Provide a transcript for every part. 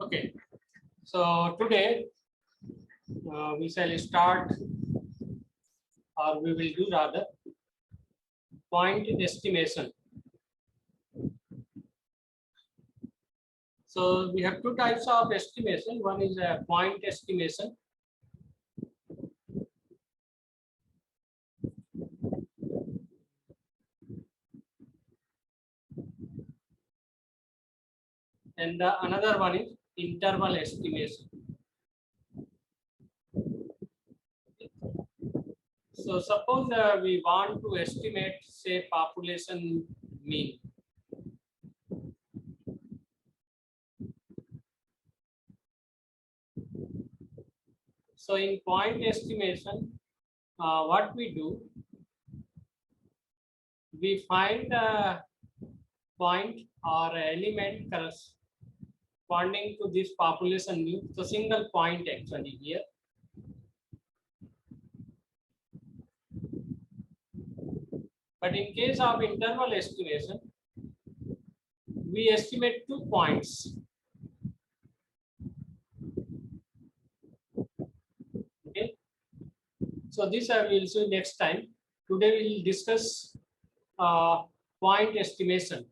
Okay, so today we shall start, or we will do rather, point estimation. So we have two types of estimation. One is a point estimation. And another one is interval estimation. So suppose we want to estimate, say, population mean. So in point estimation, what we do, we find a point or element corresponding to this population mean. So single point actually here. But in case of interval estimation, we estimate 2 points. Okay. So this I will see next time. Today we will discuss point estimation.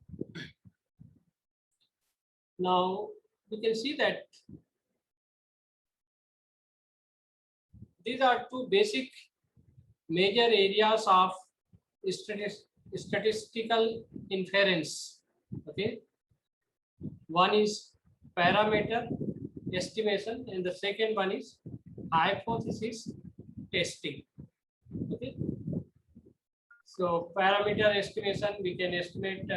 Now we can see that these are two basic major areas of statistical inference. Okay. One is parameter estimation and the second one is hypothesis testing. Okay. So parameter estimation, we can estimate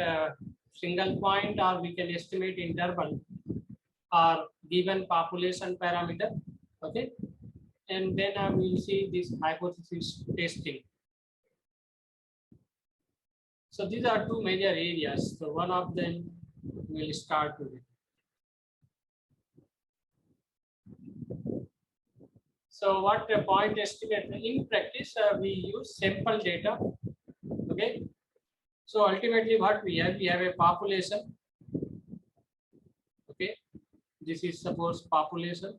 single point or we can estimate interval or given population parameter. Okay. And then we will see this hypothesis testing. So these are two major areas. So one of them will start with. So what a point estimate in practice, we use sample data. Okay. So ultimately what we have a population. Okay. This is suppose population.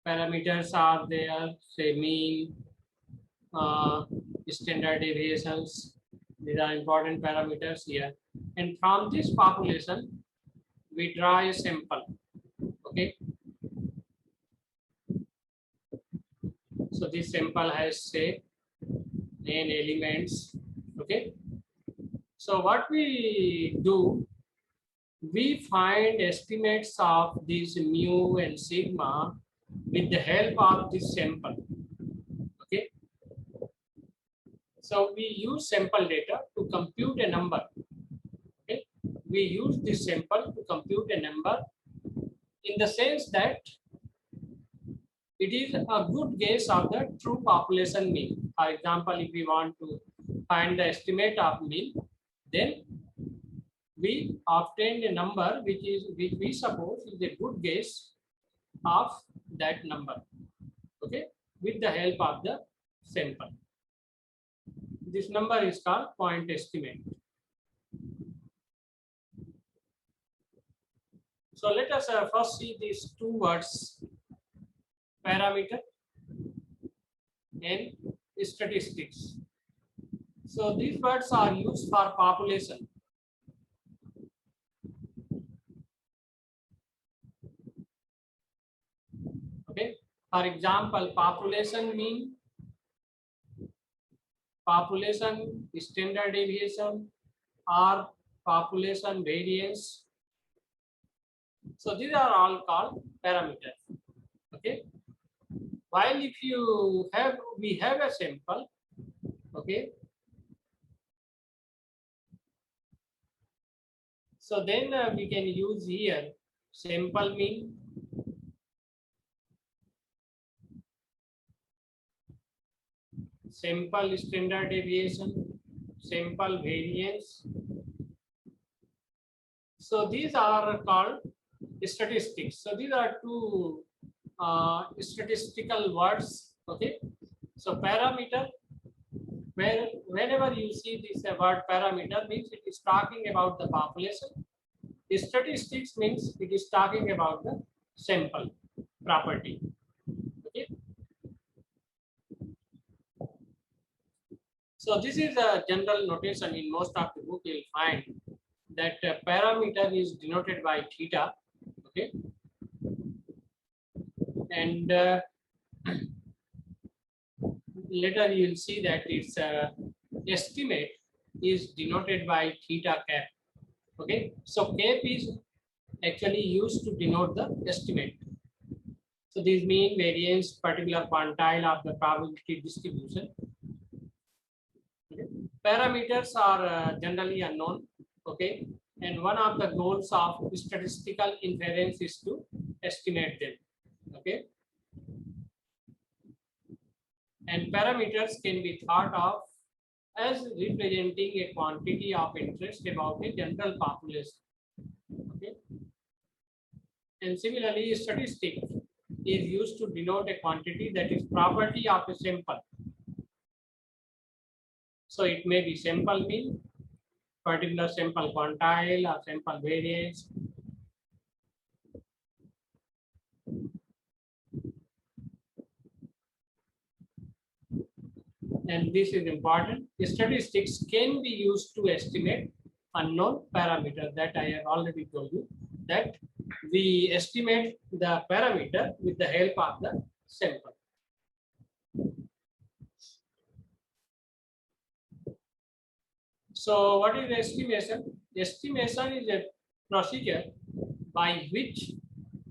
Parameters are there, say mean, standard deviations. These are important parameters here. And from this population, we draw a sample. Okay. So this sample has say n elements. Okay. So what we do, we find estimates of these mu and sigma with the help of this sample. Okay. So we use sample data to compute a number. Okay. We use this sample to compute a number in the sense that it is a good guess of the true population mean. For example, if we want to find the estimate of mean, then we obtain a number which we suppose is a good guess of that number. Okay, with the help of the sample. This number is called point estimate. So let us first see these two words, parameter and statistics. So these words are used for population. Okay. For example, population mean, population standard deviation, or population variance. So these are all called parameters. Okay. While if we have a sample, okay. So then we can use here sample mean, sample standard deviation, sample variance. So these are called statistics. So these are two statistical words. Okay. So parameter where whenever you see this word parameter means it is talking about the population. Statistics means it is talking about the sample property. Okay. So this is a general notation in most of the book. You'll find that parameter is denoted by theta. Okay. And later you'll see that its estimate is denoted by theta cap. Okay, so cap is actually used to denote the estimate. So these mean, variance, particular quantile of the probability distribution. Okay. Parameters are generally unknown. Okay, and one of the goals of statistical inference is to estimate them. Okay. And parameters can be thought of as representing a quantity of interest about a general population. Okay. And similarly, statistic is used to denote a quantity that is property of a sample. So it may be sample mean, particular sample quantile, or sample variance. And this is important. Statistics can be used to estimate unknown parameter that I have already told you, that we estimate the parameter with the help of the sample. So what is estimation? Estimation is a procedure by which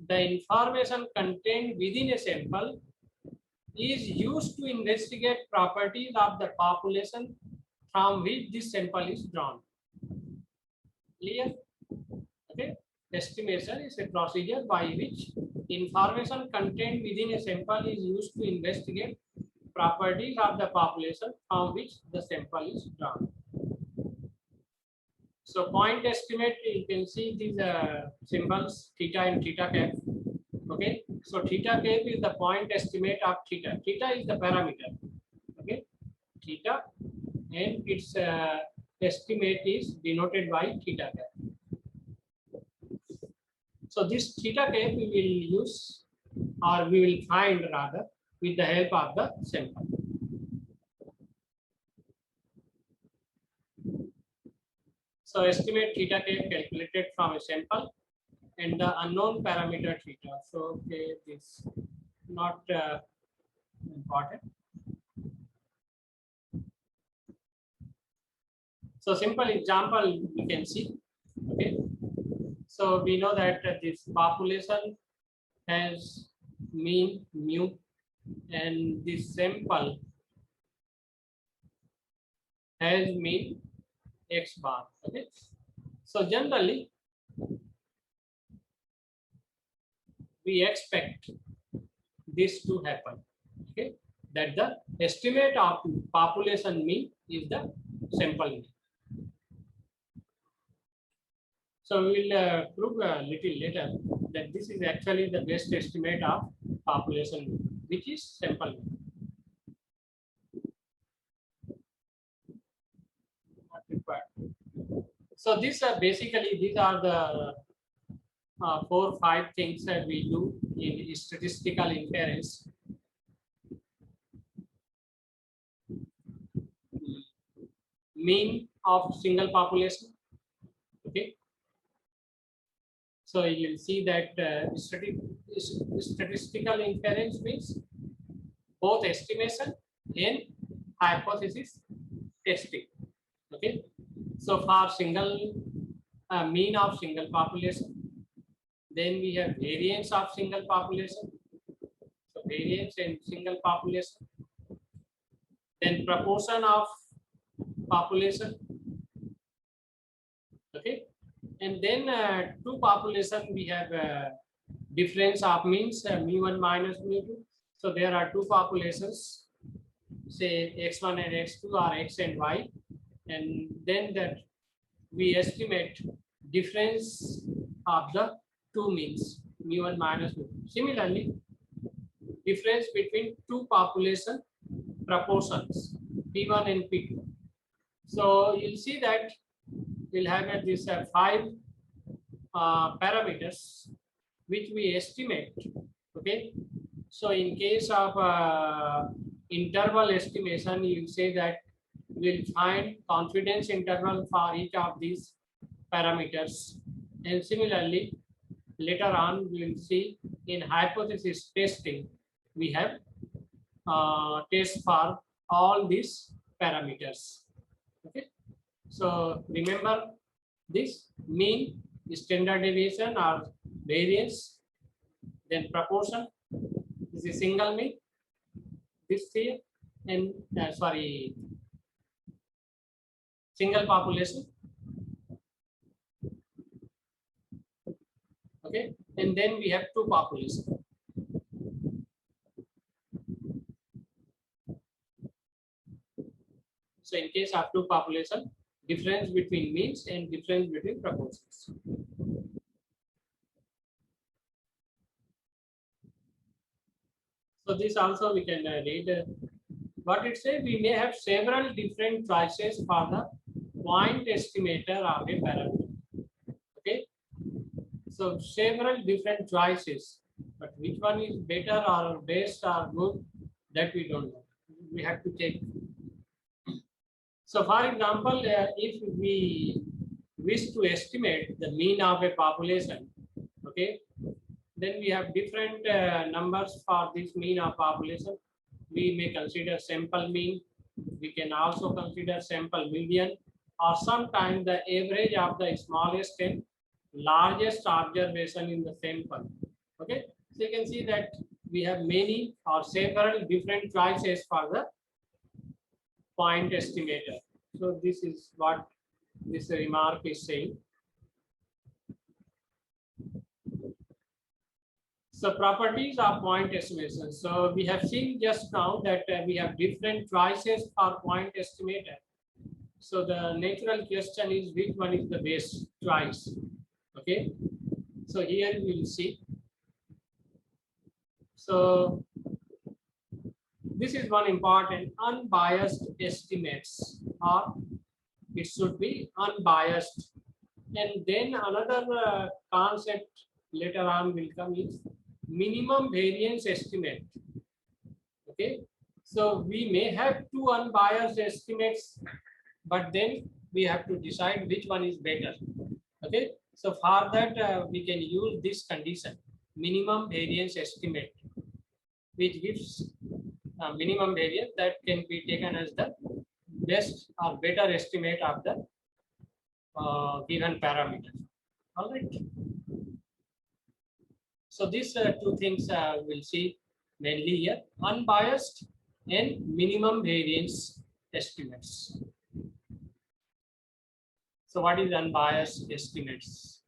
the information contained within a sample is used to investigate properties of the population from which this sample is drawn. Clear? Okay. Estimation is a procedure by which information contained within a sample is used to investigate properties of the population from which the sample is drawn. So point estimate, you can see these symbols theta and theta cap. Okay, so theta cap is the point estimate of theta. Theta is the parameter. Okay, theta, and its estimate is denoted by theta cap. So this theta cap we will use, or we will find rather, with the help of the sample. So estimate theta cap calculated from a sample and the unknown parameter theta. So okay, this not important. So simple example we can see. Okay, so we know that this population has mean mu, and this sample has mean x bar. Okay, so generally we expect this to happen. Okay, that the estimate of population mean is the sample mean. So we will prove a little later that this is actually the best estimate of population mean, which is sample mean. Not required. So these are basically, these are the 4 or 5 things that we do in statistical inference. Mean of single population. Okay. So you'll see that statistical inference means both estimation and hypothesis testing. Okay. So for single mean of single population, then we have variance of single population. So variance in single population. Then proportion of population. Okay. And then two population, we have difference of means mu1 minus mu2. So there are two populations, say x1 and x2 or x and y, and then that we estimate difference of the two means mu1 minus mu2. Similarly, difference between two population proportions. P1 and P2. So you'll see that we'll have this 5 parameters which we estimate. Okay. So in case of interval estimation, you say that we'll find confidence interval for each of these parameters. And similarly, later on, we will see in hypothesis testing, we have tests for all these parameters. Okay. So remember this: mean, standard deviation or variance, then proportion. This is single mean, this here, and single population. Okay, and then we have 2 populations. So in case of 2 population, difference between means and difference between proportions. So this also we can read what it says. We may have several different choices for the point estimator of a parameter. Okay, so several different choices, but which one is better or best or good, that we don't know. We have to check. So for example, if we wish to estimate the mean of a population, okay, then we have different numbers for this mean of population. We may consider sample mean. We can also consider sample median, or sometimes the average of the smallest and largest observation in the sample. Okay, so you can see that we have many or several different choices for the point estimator. So this is what this remark is saying. So properties of point estimation. So we have seen just now that we have different choices for point estimator. So the natural question is which one is the best choice. Okay. So here we will see. So this is one important: unbiased estimates, or it should be unbiased. And then another concept later on will come is minimum variance estimate. Okay, so we may have 2 unbiased estimates, but then we have to decide which one is better. Okay, so for that we can use this condition, minimum variance estimate, which gives minimum variance that can be taken as the best or better estimate of the given parameter. All right. So these 2 things we'll see mainly here: unbiased and minimum variance estimates. So what is unbiased estimates?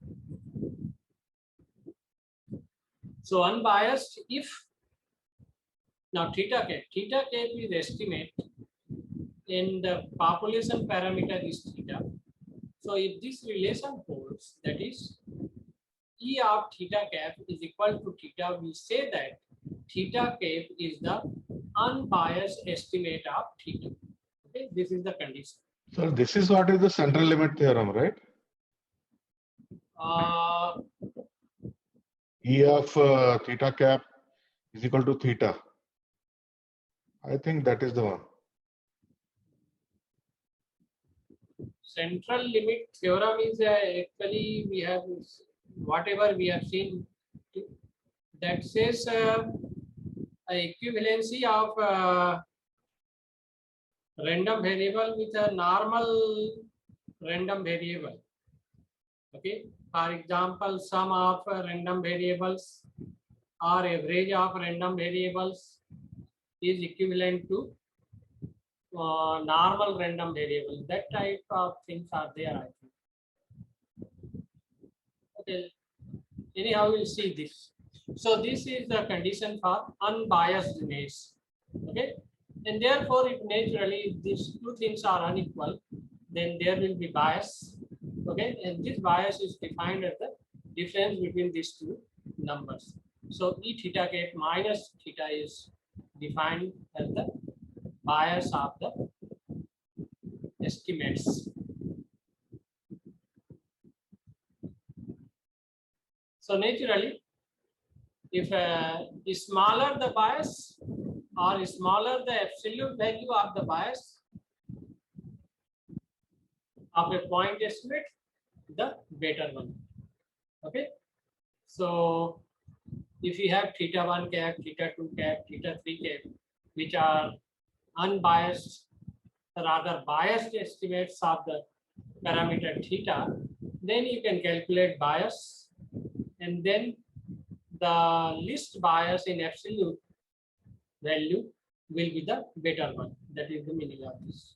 So unbiased, if now theta cap is estimate and the population parameter is theta. So if this relation holds, that is E of theta cap is equal to theta, we say that theta cap is the unbiased estimate of theta. Okay, this is the condition. So this is what is the central limit theorem, right? E of theta cap is equal to theta. I think that is the one. Central limit theorem is actually we have whatever we have seen that says equivalency of random variable with a normal random variable. Okay, for example, sum of random variables or average of random variables is equivalent to normal random variable. That type of things are there, I think. Okay, anyhow, we'll see this. So this is the condition for unbiasedness. Okay, and therefore, if naturally these 2 things are unequal, then there will be bias. Okay, and this bias is defined as the difference between these 2 numbers. So E theta cap minus theta is defined as the bias of the estimates. So naturally, if smaller the bias or smaller the absolute value of the bias of a point estimate, the better one. Okay. So if you have theta 1 cap, theta 2 cap, theta 3 cap, which are unbiased, rather biased estimates of the parameter theta, then you can calculate bias, and then the least bias in absolute value will be the better one. That is the meaning of this.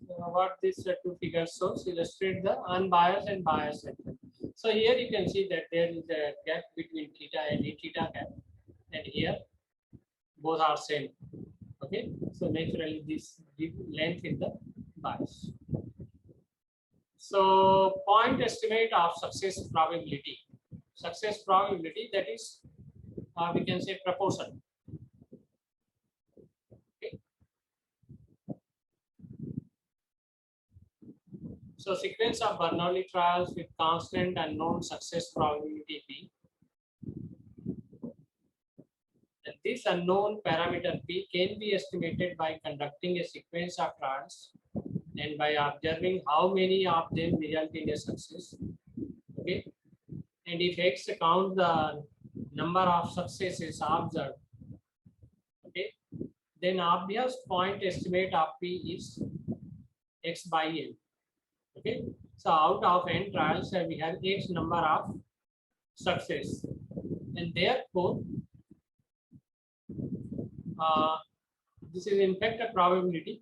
What these two figures shows illustrate the unbiased and biased sector. So here you can see that there is a gap between theta and E theta gap, and here both are same. Okay, so naturally this length is the bias. So point estimate of success probability. Success probability, that is we can say proportion. Okay. So sequence of Bernoulli trials with constant unknown success probability P. And this unknown parameter P can be estimated by conducting a sequence of trials and by observing how many of them result in a success. Okay. And if X count the number of successes observed, okay, then obvious point estimate of P is X by N. Okay, so out of n trials we have X number of success, and therefore this is in fact a probability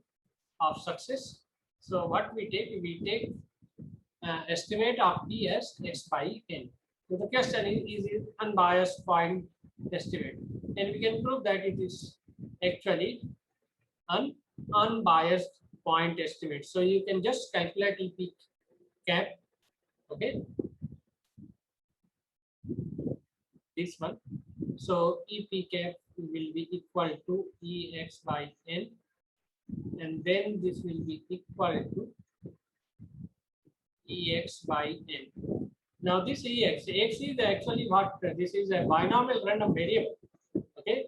of success. So what we take estimate of P as X by N. So the question is unbiased point estimate, and we can prove that it is actually an unbiased point estimate. So you can just calculate EP cap. Okay, this one. So EP cap will be equal to EX by N, and then this will be equal to EX by N. Now this X is actually what? This is a binomial random variable. Okay,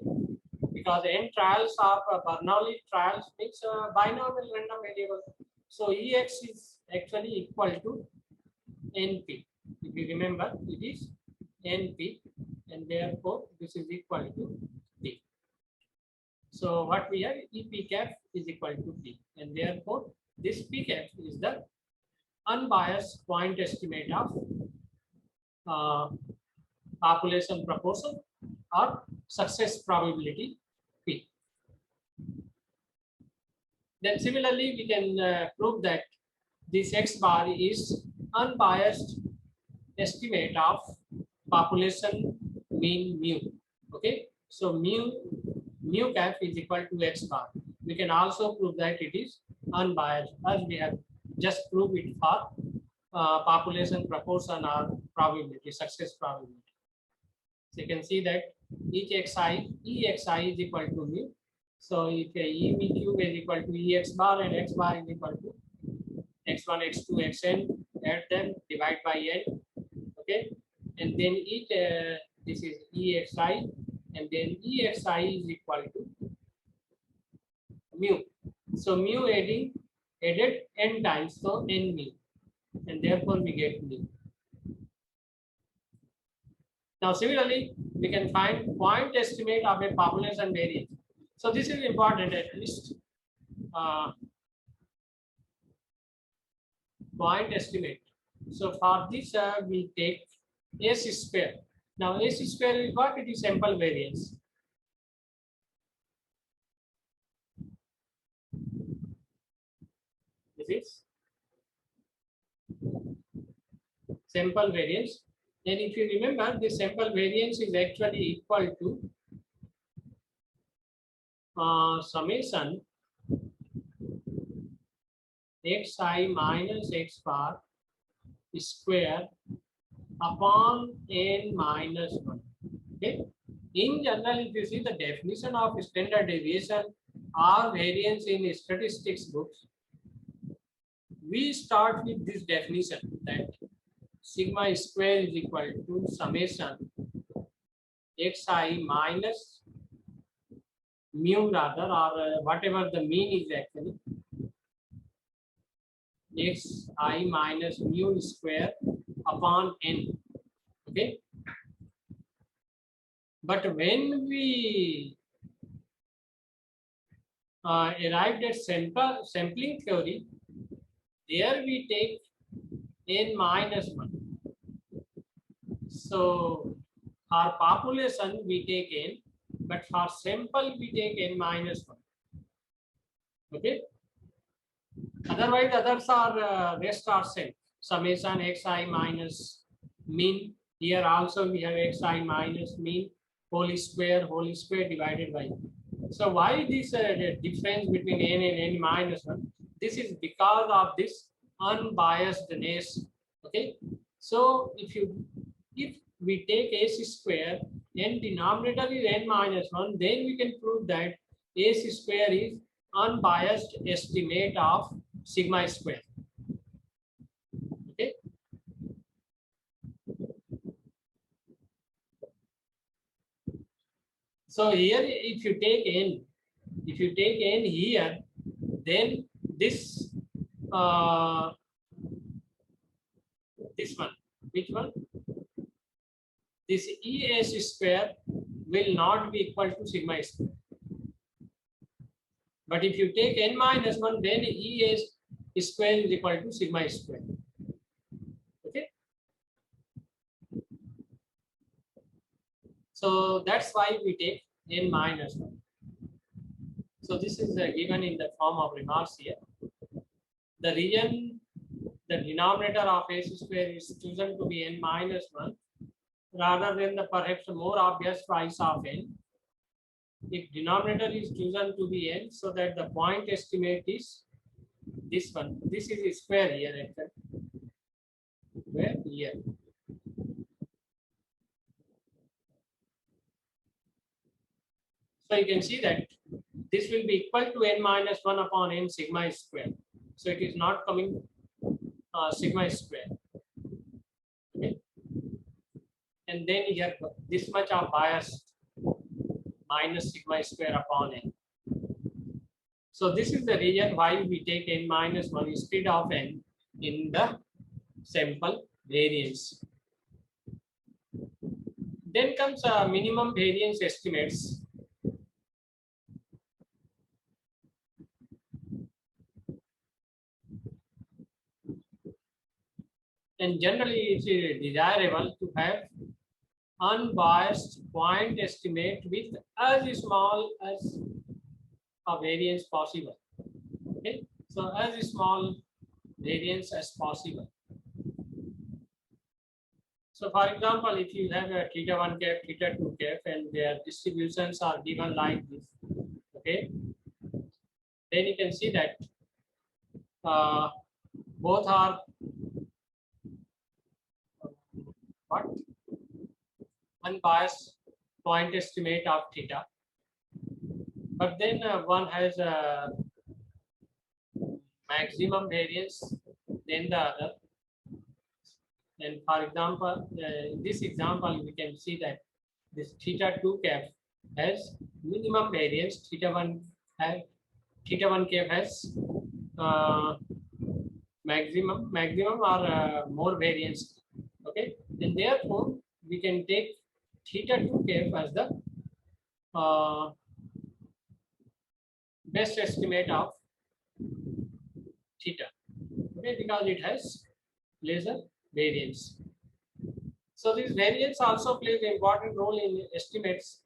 because n trials of Bernoulli trials makes a binomial random variable. So EX is actually equal to NP. If you remember, it is NP, and therefore this is equal to P. So what we have, EP cap is equal to P, and therefore this P cap is the unbiased point estimate of population proportion or success probability P. Then similarly, we can prove that this X bar is unbiased estimate of population mean mu. Okay, so mu cap is equal to X bar. We can also prove that it is unbiased, as we have just proved it for population proportion or probability, success probability. So you can see that each EXI is equal to mu. So if E cube is equal to EX bar and X bar is equal to X1, X2, Xn, add them, divide by N. Okay, and then each this is EXI, and then EXI is equal to mu. So mu added n times, so n mu, and therefore we get mu. Now similarly, we can find point estimate of a population variance. So this is important, at least point estimate. So for this we take S square. Now S square is what? It is sample variance. This is sample variance. And if you remember, the sample variance is actually equal to summation xi minus x bar square upon n minus 1. Okay, In general, if you see the definition of standard deviation or variance in statistics books, we start with this definition that sigma square is equal to summation xi minus mu rather, or whatever the mean is actually, xi minus mu square upon n. Okay. But when we arrived at sampling theory, there we take n minus 1. So for population we take n, but for sample we take n minus 1. Okay. Otherwise, others are rest are same. Summation xi minus mean. Here also we have xi minus mean whole square divided by. So why this difference between n and n minus 1? This is because of this unbiasedness. Okay. So if we take AC square and denominator is n minus 1, then we can prove that AC square is unbiased estimate of sigma square. Okay. So here, if you take n here, then this this one, which one? This ES square will not be equal to sigma square. But if you take n minus 1, then ES square is equal to sigma square. Okay. So that's why we take n minus 1. So this is given in the form of remarks here. The region, the denominator of AC square is chosen to be n minus 1 rather than the perhaps more obvious twice of n. If denominator is chosen to be n, so that the point estimate is this one. This is a square here, actually. Where here. So you can see that this will be equal to n minus 1 upon n sigma square. So it is not coming sigma square. Okay. And then here this much of bias minus sigma square upon n. So this is the reason why we take n minus 1 instead of n in the sample variance. Then comes minimum variance estimates. And generally it is desirable to have unbiased point estimate with as small as a variance possible. Okay, so as small variance as possible. So for example, if you have a theta 1 cap, theta 2 cap, and their distributions are given like this, okay, then you can see that both are what? Unbiased point estimate of theta. But then one has a maximum variance than the other. And for example, in this example, we can see that this theta 2 cap has minimum variance, theta 1 cap has maximum or more variance. Okay, and therefore we can take theta 2 cap as the best estimate of theta. Okay, because it has lesser variance. So this variance also plays an important role in estimates.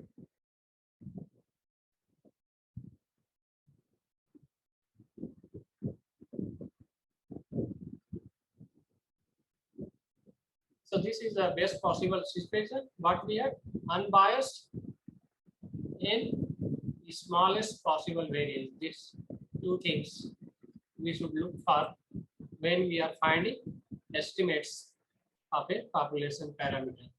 So this is the best possible situation. What we have, unbiased and smallest possible variance. These two things we should look for when we are finding estimates of a population parameter.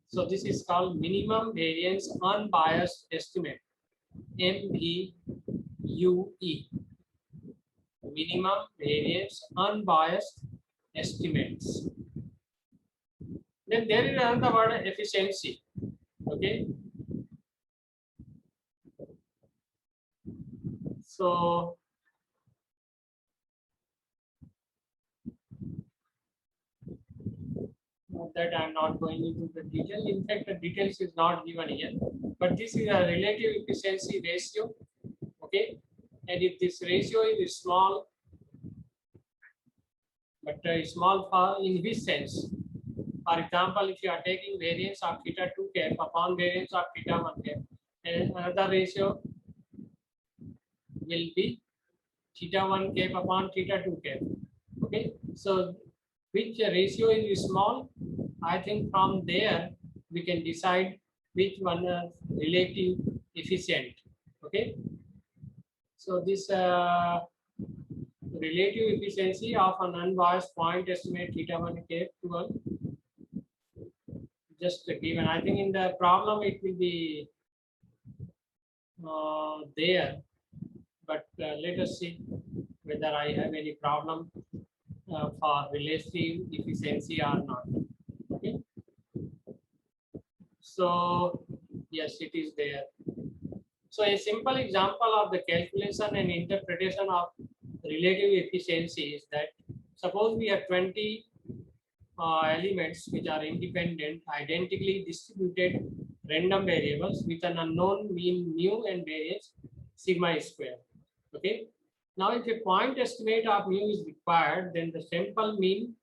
So this is called minimum variance unbiased estimate, MVUE. Minimum variance unbiased estimates. Then there is another word, efficiency. Okay. So that I'm not going into the detail. In fact, the details is not given here, but this is a relative efficiency ratio. Okay, and if this ratio is small, but small for in which sense? For example, if you are taking variance of theta 2 cap upon variance of theta 1 cap, and another ratio will be theta 1 cap upon theta 2 cap. Okay, so which ratio is small? I think from there we can decide which one is relative efficient. Okay, so this relative efficiency of an unbiased point estimate theta 1 cap to 1 just given. I think in the problem it will be there, but let us see whether I have any problem for relative efficiency or not. Okay. So yes, it is there. So a simple example of the calculation and interpretation of relative efficiency is that suppose we have 20 elements which are independent, identically distributed random variables with an unknown mean mu and variance sigma square. Okay. Now, if a point estimate of mu is required, then the sample mean,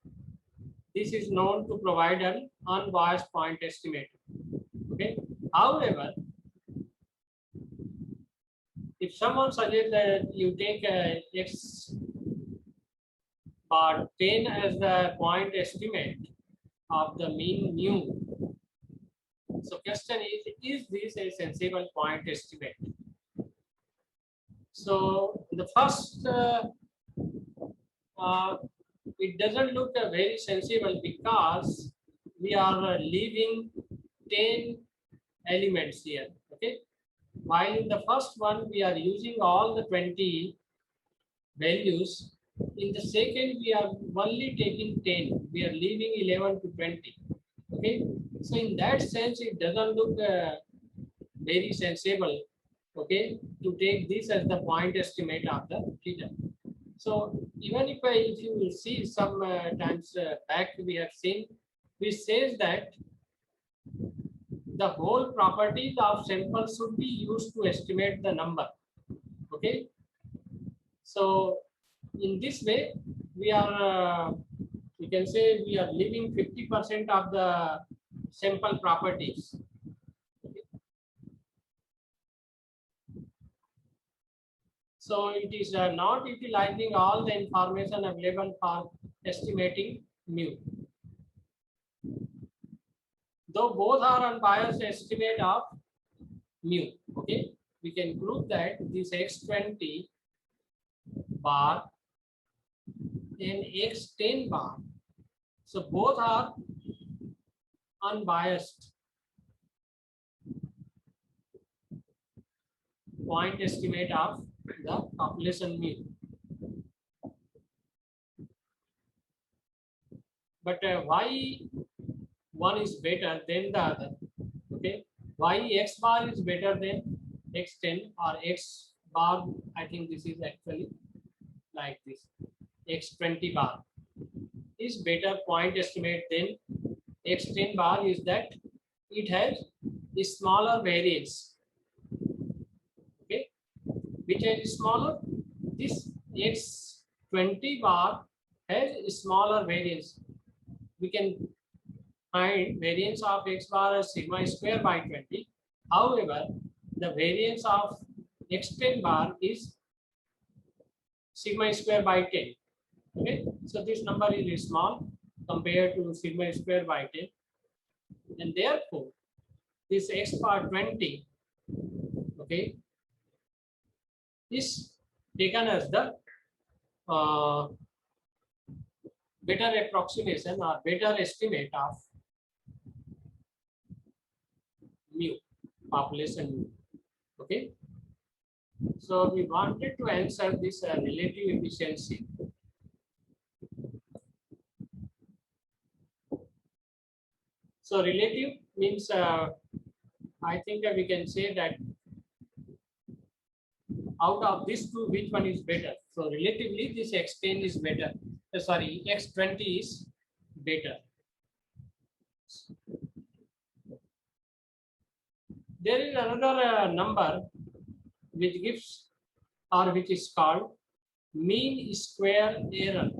this is known to provide an unbiased point estimate. Okay. However, if someone suggests that you take x bar 10 as the point estimate of the mean mu, so question is this a sensible point estimate? So the first, it doesn't look very sensible because we are leaving 10 elements here. Okay, while in the first one we are using all the 20 values. In the second, we are only taking 10. We are leaving 11 to 20. Okay, so in that sense, it doesn't look very sensible. Okay, to take this as the point estimate of the theta. So even if you will see some times back, we have seen which says that the whole properties of sample should be used to estimate the number. Okay, so in this way, we are, we can say we are leaving 50% of the sample properties. Okay. So it is not utilizing all the information available for estimating mu. Though both are unbiased estimate of mu. Okay, we can prove that this x20 bar and x10 bar, so both are unbiased point estimate of the population mean. But why one is better than the other? Okay, why x bar is better than x10 or x bar? I think this is actually like this. X20 bar is better point estimate than x10 bar is that it has a smaller variance. Okay, which is smaller? This x20 bar has a smaller variance. We can find variance of x bar as sigma square by 20. However, the variance of x10 bar is sigma square by 10. Okay, so this number is small compared to sigma square by 10, and therefore this x bar 20, okay, is taken as the better approximation or better estimate of mu, population mu. Okay. So we wanted to answer this relative efficiency. So relative means I think we can say that out of these two, which one is better? So relatively, this x10 is better. Sorry, x20 is better. There is another number which gives or which is called mean square error.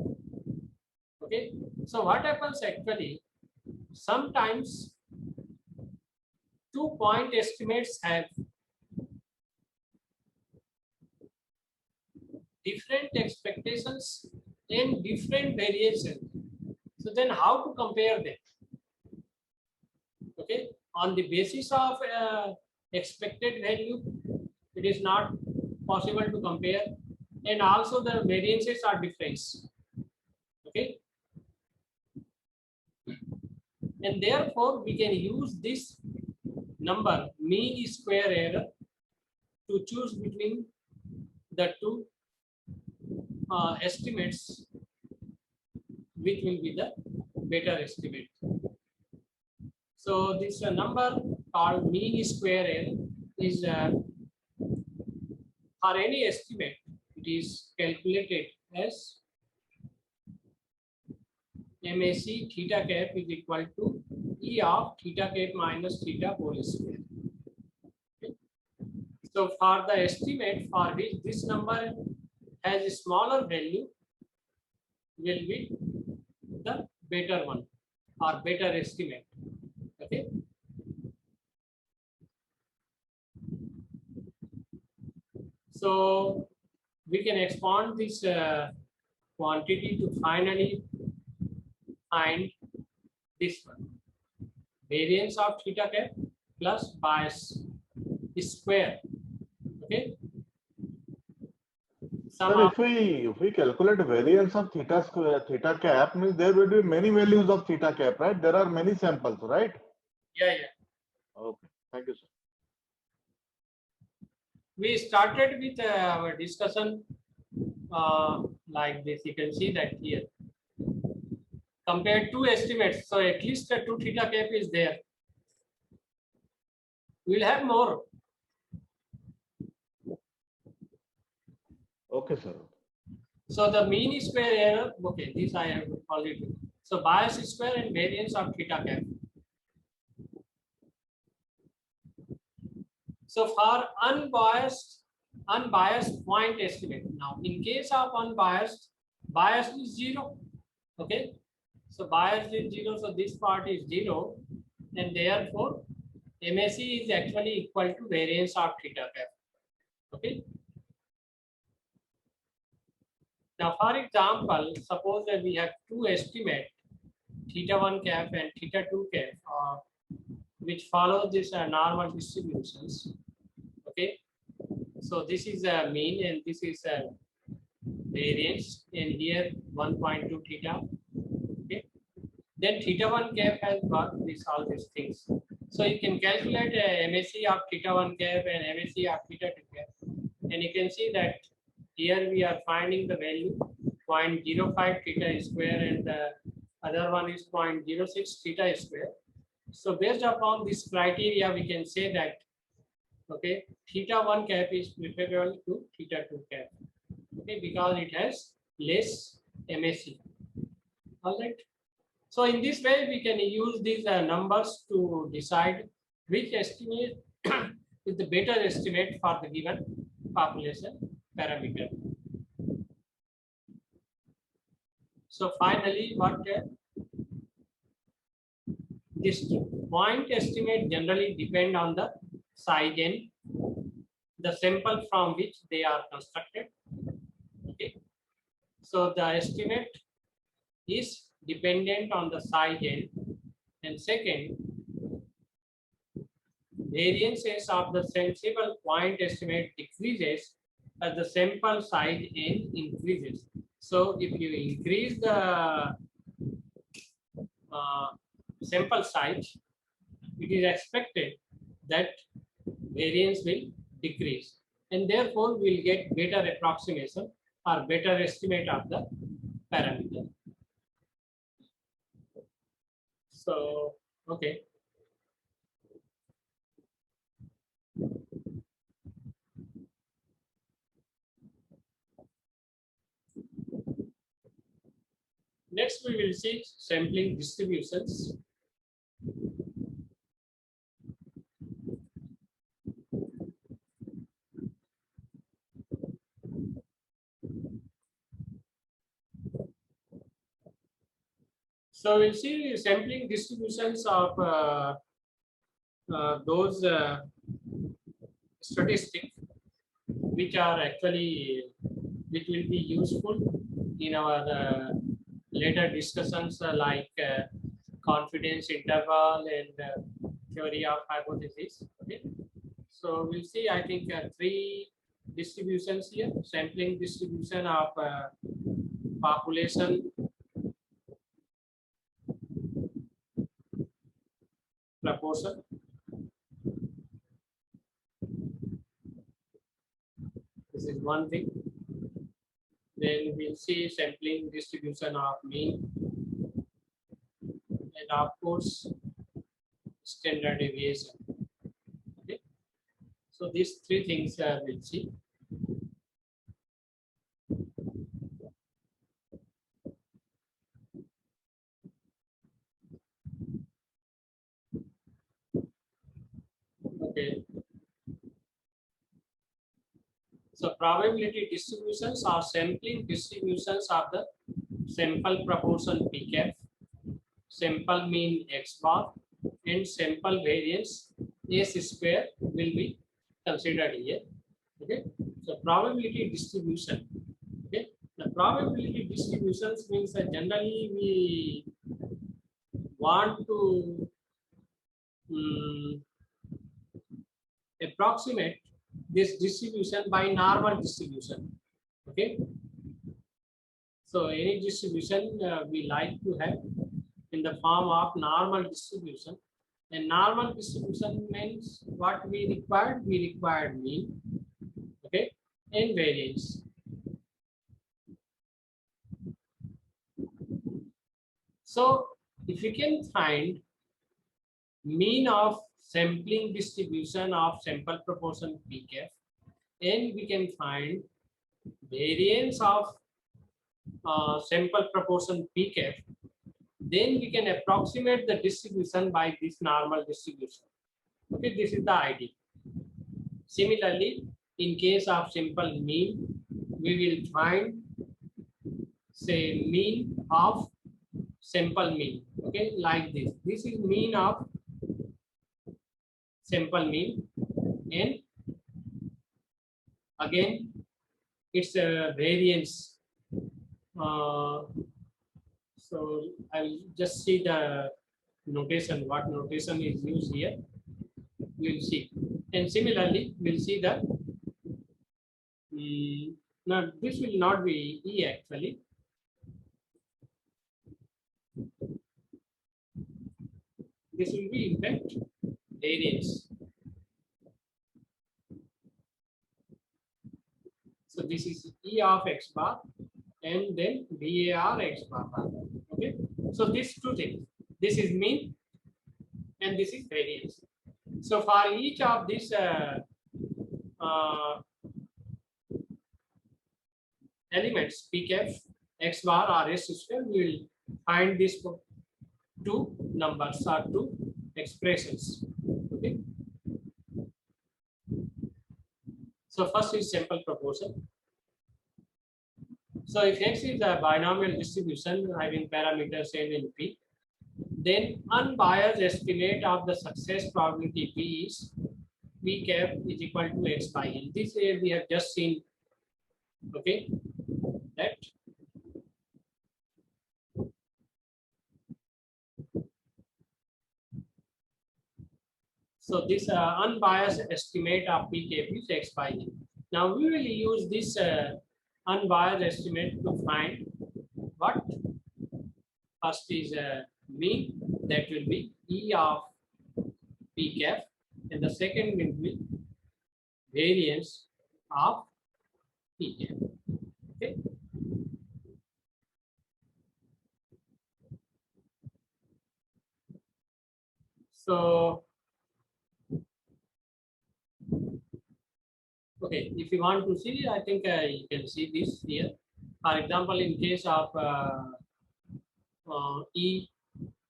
Okay, so what happens actually? Sometimes 2-point estimates have different expectations and different variations. So then how to compare them? Okay, on the basis of expected value, it is not possible to compare, and also the variances are different. Okay, and therefore we can use this number mean square error to choose between the two estimates, which will be the better estimate. So this number called mean square error is for any estimate, it is calculated as MAC theta cap is equal to E of theta cap minus theta whole square. Okay. So for the estimate for which this number has a smaller value will be the better one or better estimate. Okay. So we can expand this quantity to finally find this one. Variance of theta cap plus bias square. Okay. Sir, if we calculate variance of theta square, theta cap, means there will be many values of theta cap, right? There are many samples, right? Yeah. Okay, thank you, sir. We started with our discussion like this. You can see that here. Compare two estimates, so at least a 2 theta cap is there. We will have more. Okay, sir. So the mean square error, okay, this I have already. So bias square and variance of theta cap. So for unbiased point estimate. Now, in case of unbiased, bias is 0. Okay. So bias is 0. So this part is 0. And therefore, MAC is actually equal to variance of theta cap. Okay. Now, for example, suppose that we have two estimates, theta 1 cap and theta 2 cap, which follow this normal distributions. Okay, so this is a mean and this is a variance, and here 1.2 theta. Okay, then theta 1 cap has got all these things. So you can calculate MAC of theta 1 cap and MAC of theta 2 cap, and you can see that here we are finding the value 0.05 theta square and the other one is 0.06 theta square. So based upon this criteria, we can say that okay, theta 1 cap is preferable to theta 2 cap. Okay, because it has less MAC. All right. So in this way, we can use these numbers to decide which estimate is the better estimate for the given population parameter. So finally, what this point estimate generally depend on the size and the sample from which they are constructed. Okay, so the estimate is dependent on the size n, and second, variances of the sensible point estimate decreases as the sample size n increases. So if you increase the sample size, it is expected that variance will decrease, and therefore we'll get better approximation or better estimate of the parameter. So, okay. Next, we will see sampling distributions. So we'll see sampling distributions of those statistics which are actually which will be useful in our later discussions like confidence interval and theory of hypothesis. Okay. So we'll see, I think, three distributions here: sampling distribution of population proportion. This is one thing. Then we'll see sampling distribution of mean, and of course standard deviation. Okay. So these three things we'll see. Okay. So probability distributions are sampling distributions of the sample proportion p cap, sample mean x bar, and sample variance s square will be considered here. Okay. So probability distribution. Okay. The probability distributions means that generally we want to approximate this distribution by normal distribution. Okay. So any distribution we like to have in the form of normal distribution. And normal distribution means what we required. We required mean, okay, and variance. So if you can find mean of sampling distribution of sample proportion p cap, and we can find variance of sample proportion p cap, then we can approximate the distribution by this normal distribution. Okay, this is the idea. Similarly, in case of simple mean, we will find, say, mean of sample mean. Okay, like this. This is mean of sample mean, and again, it's a variance. So I'll just see the notation, what notation is used here. We'll see. And similarly, we'll see that now this will not be E actually. This will be in fact variance. So this is E of x bar and then VAR x bar. Okay. So these two things. This is mean and this is variance. So for each of these elements, p cap, x bar or s square, we will find these two numbers or two expressions. Okay. So first is sample proportion. So if x is a binomial distribution having parameters n and p, then unbiased estimate of the success probability p is p cap is equal to x by n. This we have just seen. Okay, that so this unbiased estimate of p cap is x by n. Now we will use this unbiased estimate to find what? First is mean, that will be E of p cap, and the second will be variance of P cap. Okay. So, okay, if you want to see, I think you can see this here. For example, in case of E,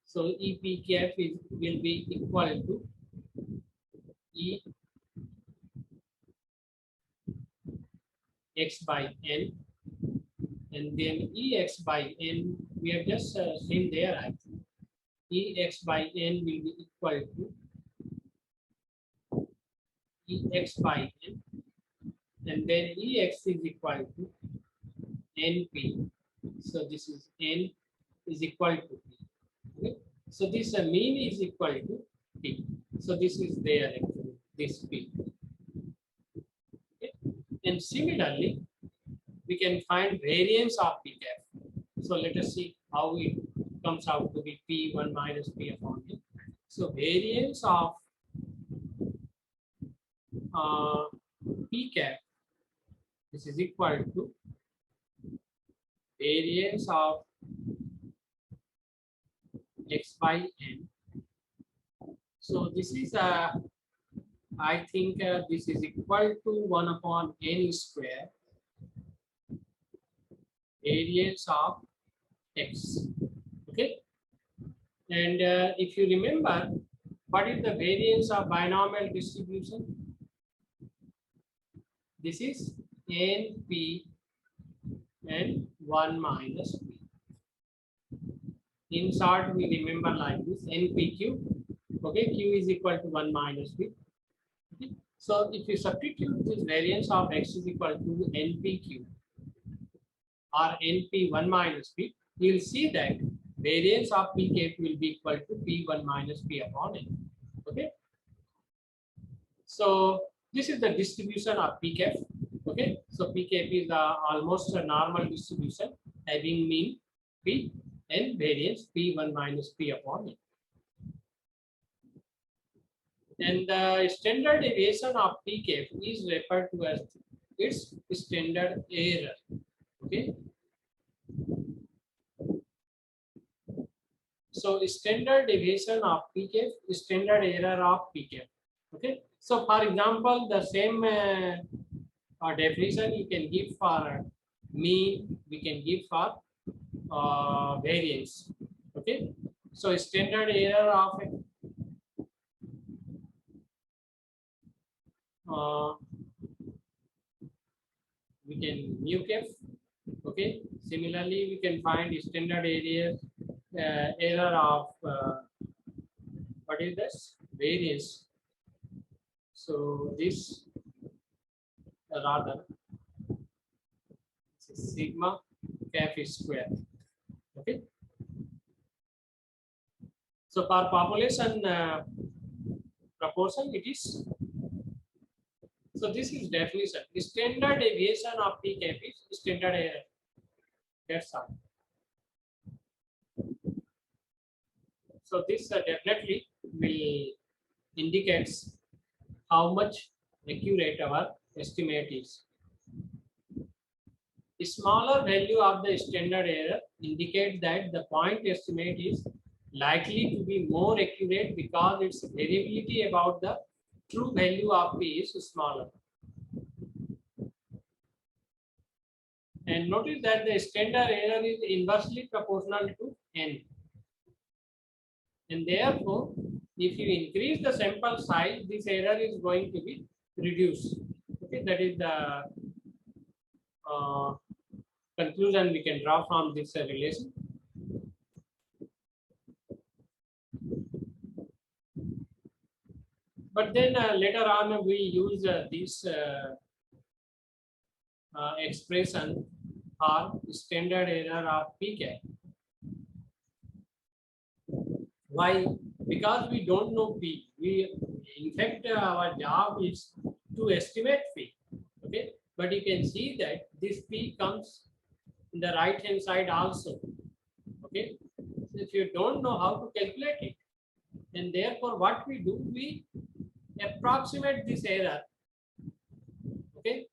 so EP cap will be equal to E x by n, and then Ex by n we have just seen there. I think Ex by n will be equal to Ex by n, and then Ex is equal to NP. So this is n is equal to p. Okay? So this mean is equal to p. So this is there actually, this p. Okay? And similarly, we can find variance of p cap. So let us see how it comes out to be p1 minus p upon n. So variance of p cap, this is equal to variance of x by n. So this is I think this is equal to 1 upon n square variance of x. Okay, and if you remember, what is the variance of binomial distribution? This is np and 1 minus p. In short, we remember like this: npq. Okay, q is equal to 1 minus p. Okay. So if you substitute this variance of x is equal to npq or np 1 minus p, you will see that variance of p cap will be equal to p1 minus p upon n. Okay. So this is the distribution of p cap. Okay. So p cap is almost a normal distribution having mean p and variance p1 minus p upon n. And the standard deviation of p cap is referred to as its standard error. Okay. So standard deviation of p cap, standard error of p cap. Okay. So for example, the same definition you can give for mean, we can give for variance. Okay. So standard error of we can mu cap. Okay. Similarly, we can find standard error of what is this? Variance. So this rather sigma cap square. Okay. So for population proportion, it is. So this is definition. Standard deviation of p cap is standard error. That's all. So this definitely will indicates how much accurate our estimate is. The smaller value of the standard error indicates that the point estimate is likely to be more accurate because its variability about the true value of p is smaller. And notice that the standard error is inversely proportional to n. And therefore, if you increase the sample size, this error is going to be reduced. Okay, that is the conclusion we can draw from this relation. But then later on, we use this expression or standard error of p cap. Why? Because we don't know p. In fact, our job is to estimate p. Okay, but you can see that this p comes in the right hand side also. Okay, so if you don't know how to calculate it, and therefore what we do, we approximate this error, okay,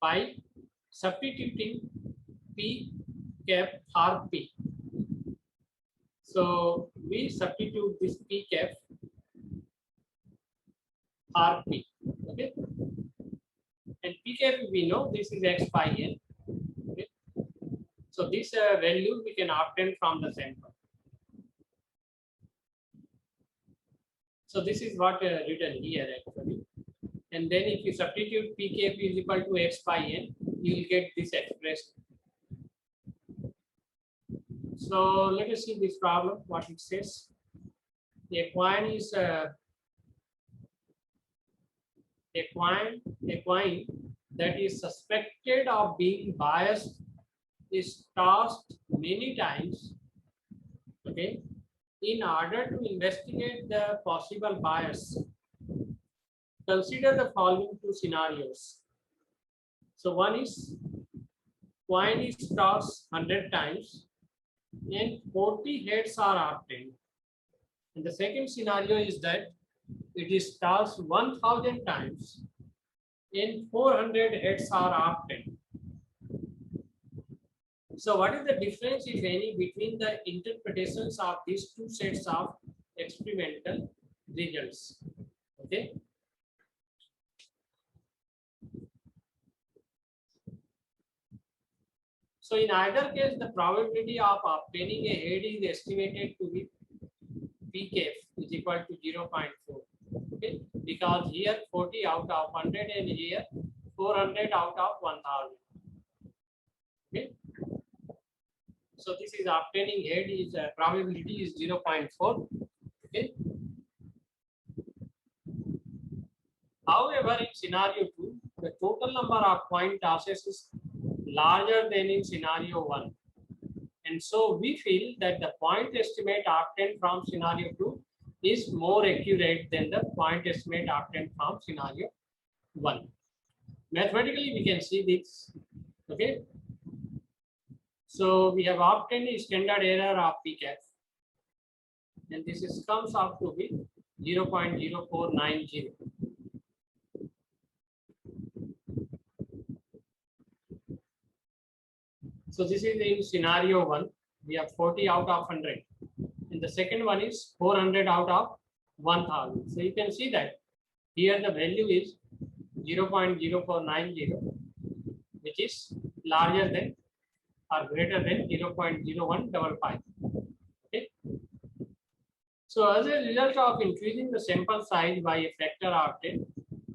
by substituting P cap for P. So we substitute this P cap for P, okay, and P cap we know this is x by n. Okay. So this value we can obtain from the sample. So this is what written here actually. And then if you substitute P cap is equal to x by n, you will get this expression. So let us see this problem, what it says. A coin is a coin that is suspected of being biased is tossed many times, okay, in order to investigate the possible bias. Consider the following two scenarios. So one is coin is tossed 100 times and 40 heads are obtained. And the second scenario is that it is tossed 1000 times and 400 heads are obtained. So what is the difference, if any, between the interpretations of these two sets of experimental results? Okay. So in either case, the probability of obtaining a head is estimated to be P cap is equal to 0.4. Okay, because here 40 out of 100 and here 400 out of 1000. Okay. So this is obtaining head is probability is 0.4. Okay. However, in scenario 2, the total number of coin tosses is larger than in scenario 1. And so we feel that the point estimate obtained from scenario 2 is more accurate than the point estimate obtained from scenario 1. Mathematically, we can see this. Okay. So we have obtained a standard error of P cap, and this is comes out to be 0.0490. So this is in scenario 1, we have 40 out of 100. And the second one is 400 out of 1000. So you can see that here the value is 0.0490, which is larger than or greater than 0.0155. Okay. So as a result of increasing the sample size by a factor of 10,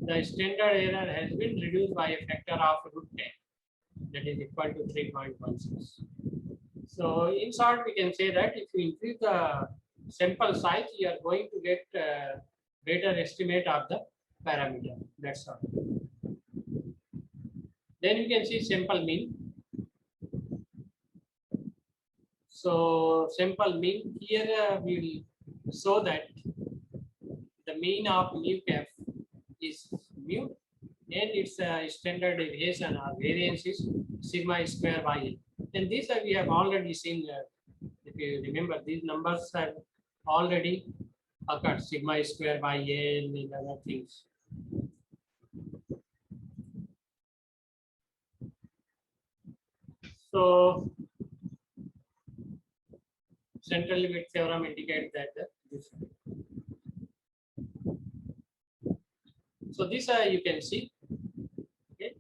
the standard error has been reduced by a factor of √10. That is equal to 3.16. So in short, we can say that if you increase the sample size, you are going to get better estimate of the parameter. That's all. Then you can see sample mean. So sample mean here we will show that the mean of mu cap is mu, and its standard deviation or variance is sigma square by n. And these we have already seen. If you remember, these numbers have already occurred, sigma square by n and other things. So central limit theorem indicates that this. So this you can see. Okay.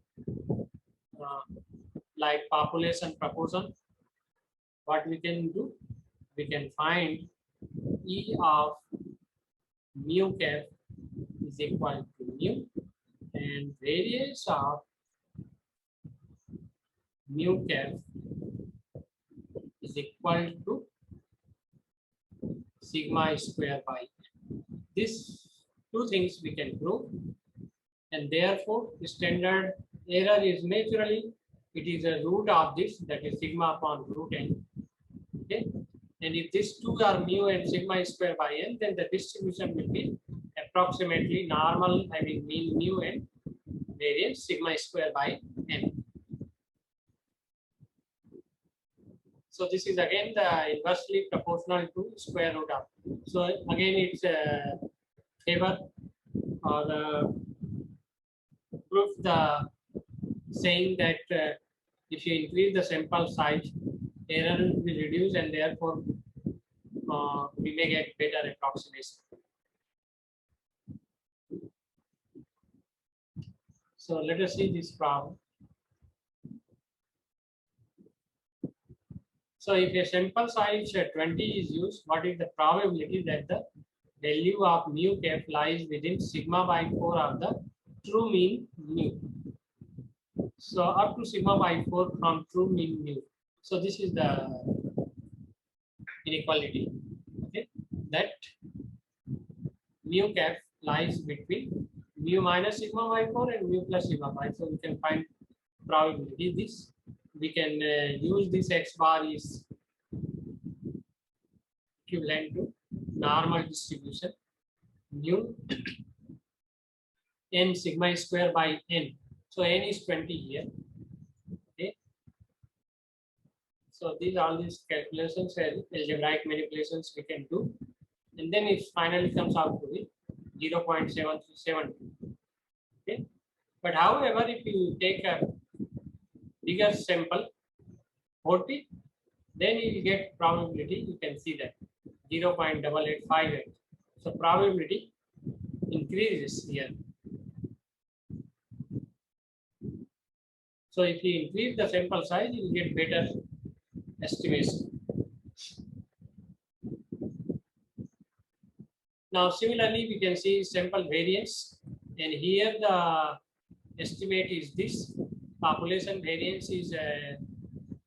Like population proportion, what we can do, we can find E of mu cap is equal to mu, and variance of mu cap is equal to sigma square by n. These two things we can prove, and therefore the standard error is naturally, it is a root of this, that is sigma upon √n. Okay, and if these two are mu and sigma square by n, then the distribution will be approximately normal, having mean mu and variance sigma square by n. So this is again the inversely proportional to square root of. So again it's favor or prove the saying that if you increase the sample size, error will be reduced, and therefore we may get better approximation. So let us see this problem. So if a sample size 20 is used, what is the probability that the value of mu cap lies within sigma by 4 of the true mean mu? So up to sigma by 4 from true mean mu. So this is the inequality. Okay, that mu cap lies between mu minus sigma by 4 and mu plus sigma by 4. So we can find probability. This we can use this x bar is equivalent to normal distribution mu n sigma square by n. So n is 20 here. Okay. So these all these calculations and algebraic manipulations we can do, and then it finally comes out to be 0.737. Okay. But however, if you take a bigger sample 40, then you will get probability. You can see that 0.8858. So probability increases here. So if you increase the sample size, you will get better estimation. Now similarly, we can see sample variance, and here the estimate is this. Population variance is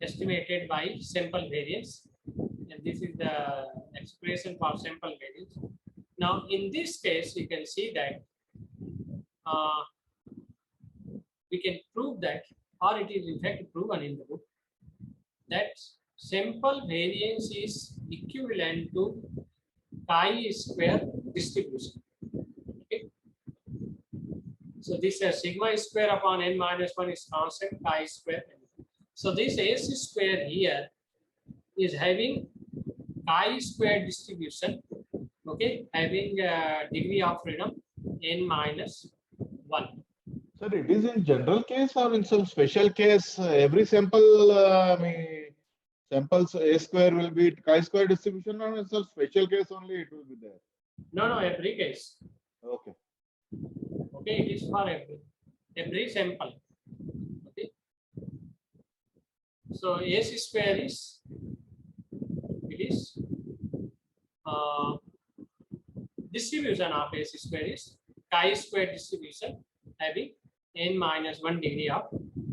estimated by sample variance, and this is the expression for sample variance. Now in this case, you can see that we can prove that, or it is in fact proven in the book, that sample variance is equivalent to chi-square distribution. Okay. So this sigma square upon n minus 1 is constant, chi-square. So this s square here is having chi-square distribution, okay, having degree of freedom n minus 1. Sir, it is in general case or in some special case? Every sample, samples a square will be chi-square distribution, or in some special case only it will be there? No, every case. Okay. Okay, it is for every sample. Okay. So s square is distribution of s square is chi-square distribution having n minus 1 degree of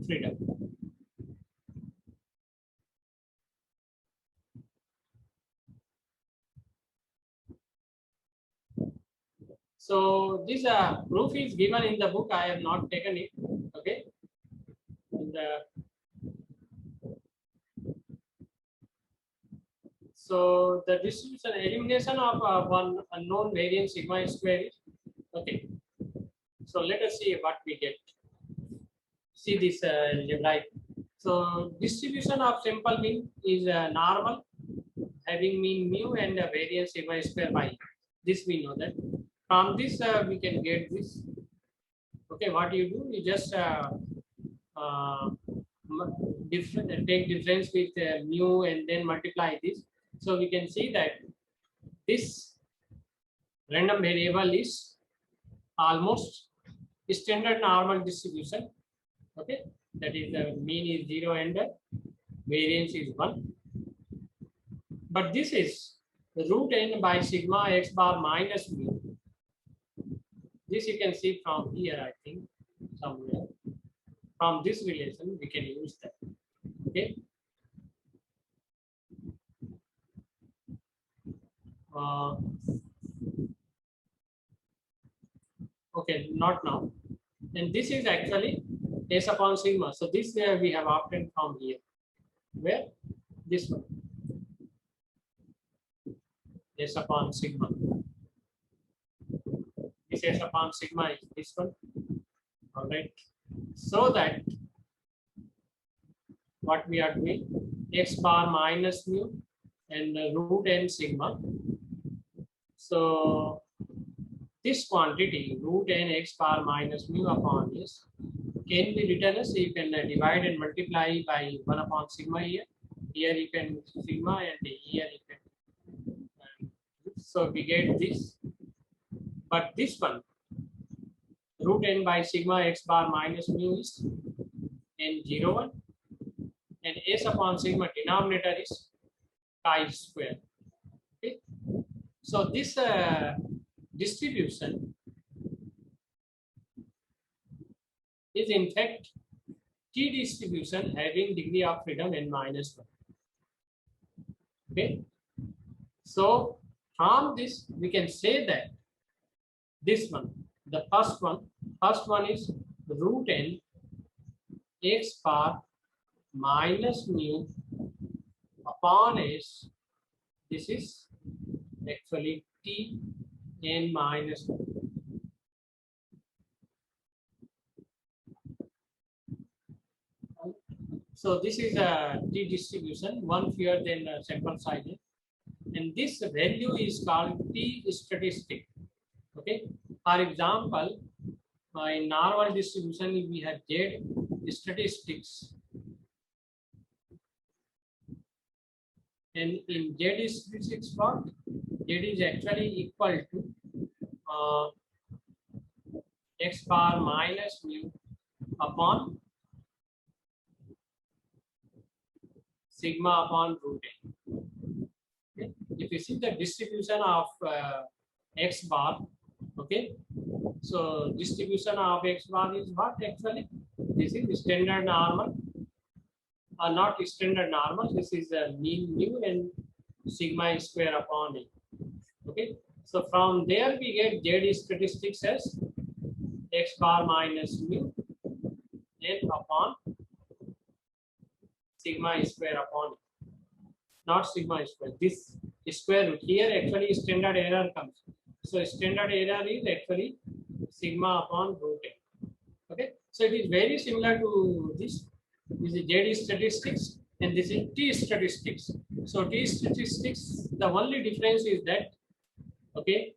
freedom. So this proof is given in the book. I have not taken it. Okay. So the distribution elimination of one unknown variance sigma square is okay. So let us see what we get. See this algebraic. So distribution of sample mean is normal, having mean mu and variance sigma square by. This we know that. From this we can get this. Okay, what you do? You just take difference with mu and then multiply this. So we can see that this random variable is almost standard normal distribution. Okay, that is the mean is 0 and the variance is 1. But this is root n by sigma x bar minus mu. This you can see from here, I think, somewhere. From this relation, we can use that. Okay. Okay, not now. And this is actually s upon sigma. So this we have obtained from here. Where? This one. S upon sigma. This s upon sigma is this one. All right. So that what we are doing, x bar minus mu and root n sigma. So this quantity root n x bar minus mu upon s can be written as you can divide and multiply by 1 upon sigma here. Here you can sigma and here you can. So we get this, but this one root n by sigma x bar minus mu is n01 and s upon sigma denominator is chi square. Okay, so this distribution is in fact T distribution having degree of freedom n minus 1. Okay, so from this we can say that this one, the first one is root n x bar minus mu upon s. This is actually T n minus 1. So this is a T distribution, one fewer than sample size, and this value is called T statistic. Okay, for example, in normal distribution we have Z statistics, and in Z statistics what Z is actually equal to x bar minus mu upon sigma upon root n. Okay. If you see the distribution of x bar, okay, so distribution of x bar is what actually? This is standard normal, or not standard normal. This is a mean mu and sigma square upon it. Okay, so from there we get Z statistics as x bar minus mu n upon sigma square upon it. Not sigma square. This square root here actually standard error comes. So standard error is actually sigma upon root n. Okay, so it is very similar to this. This is Z statistics and this is T statistics. So T statistics, the only difference is that, okay,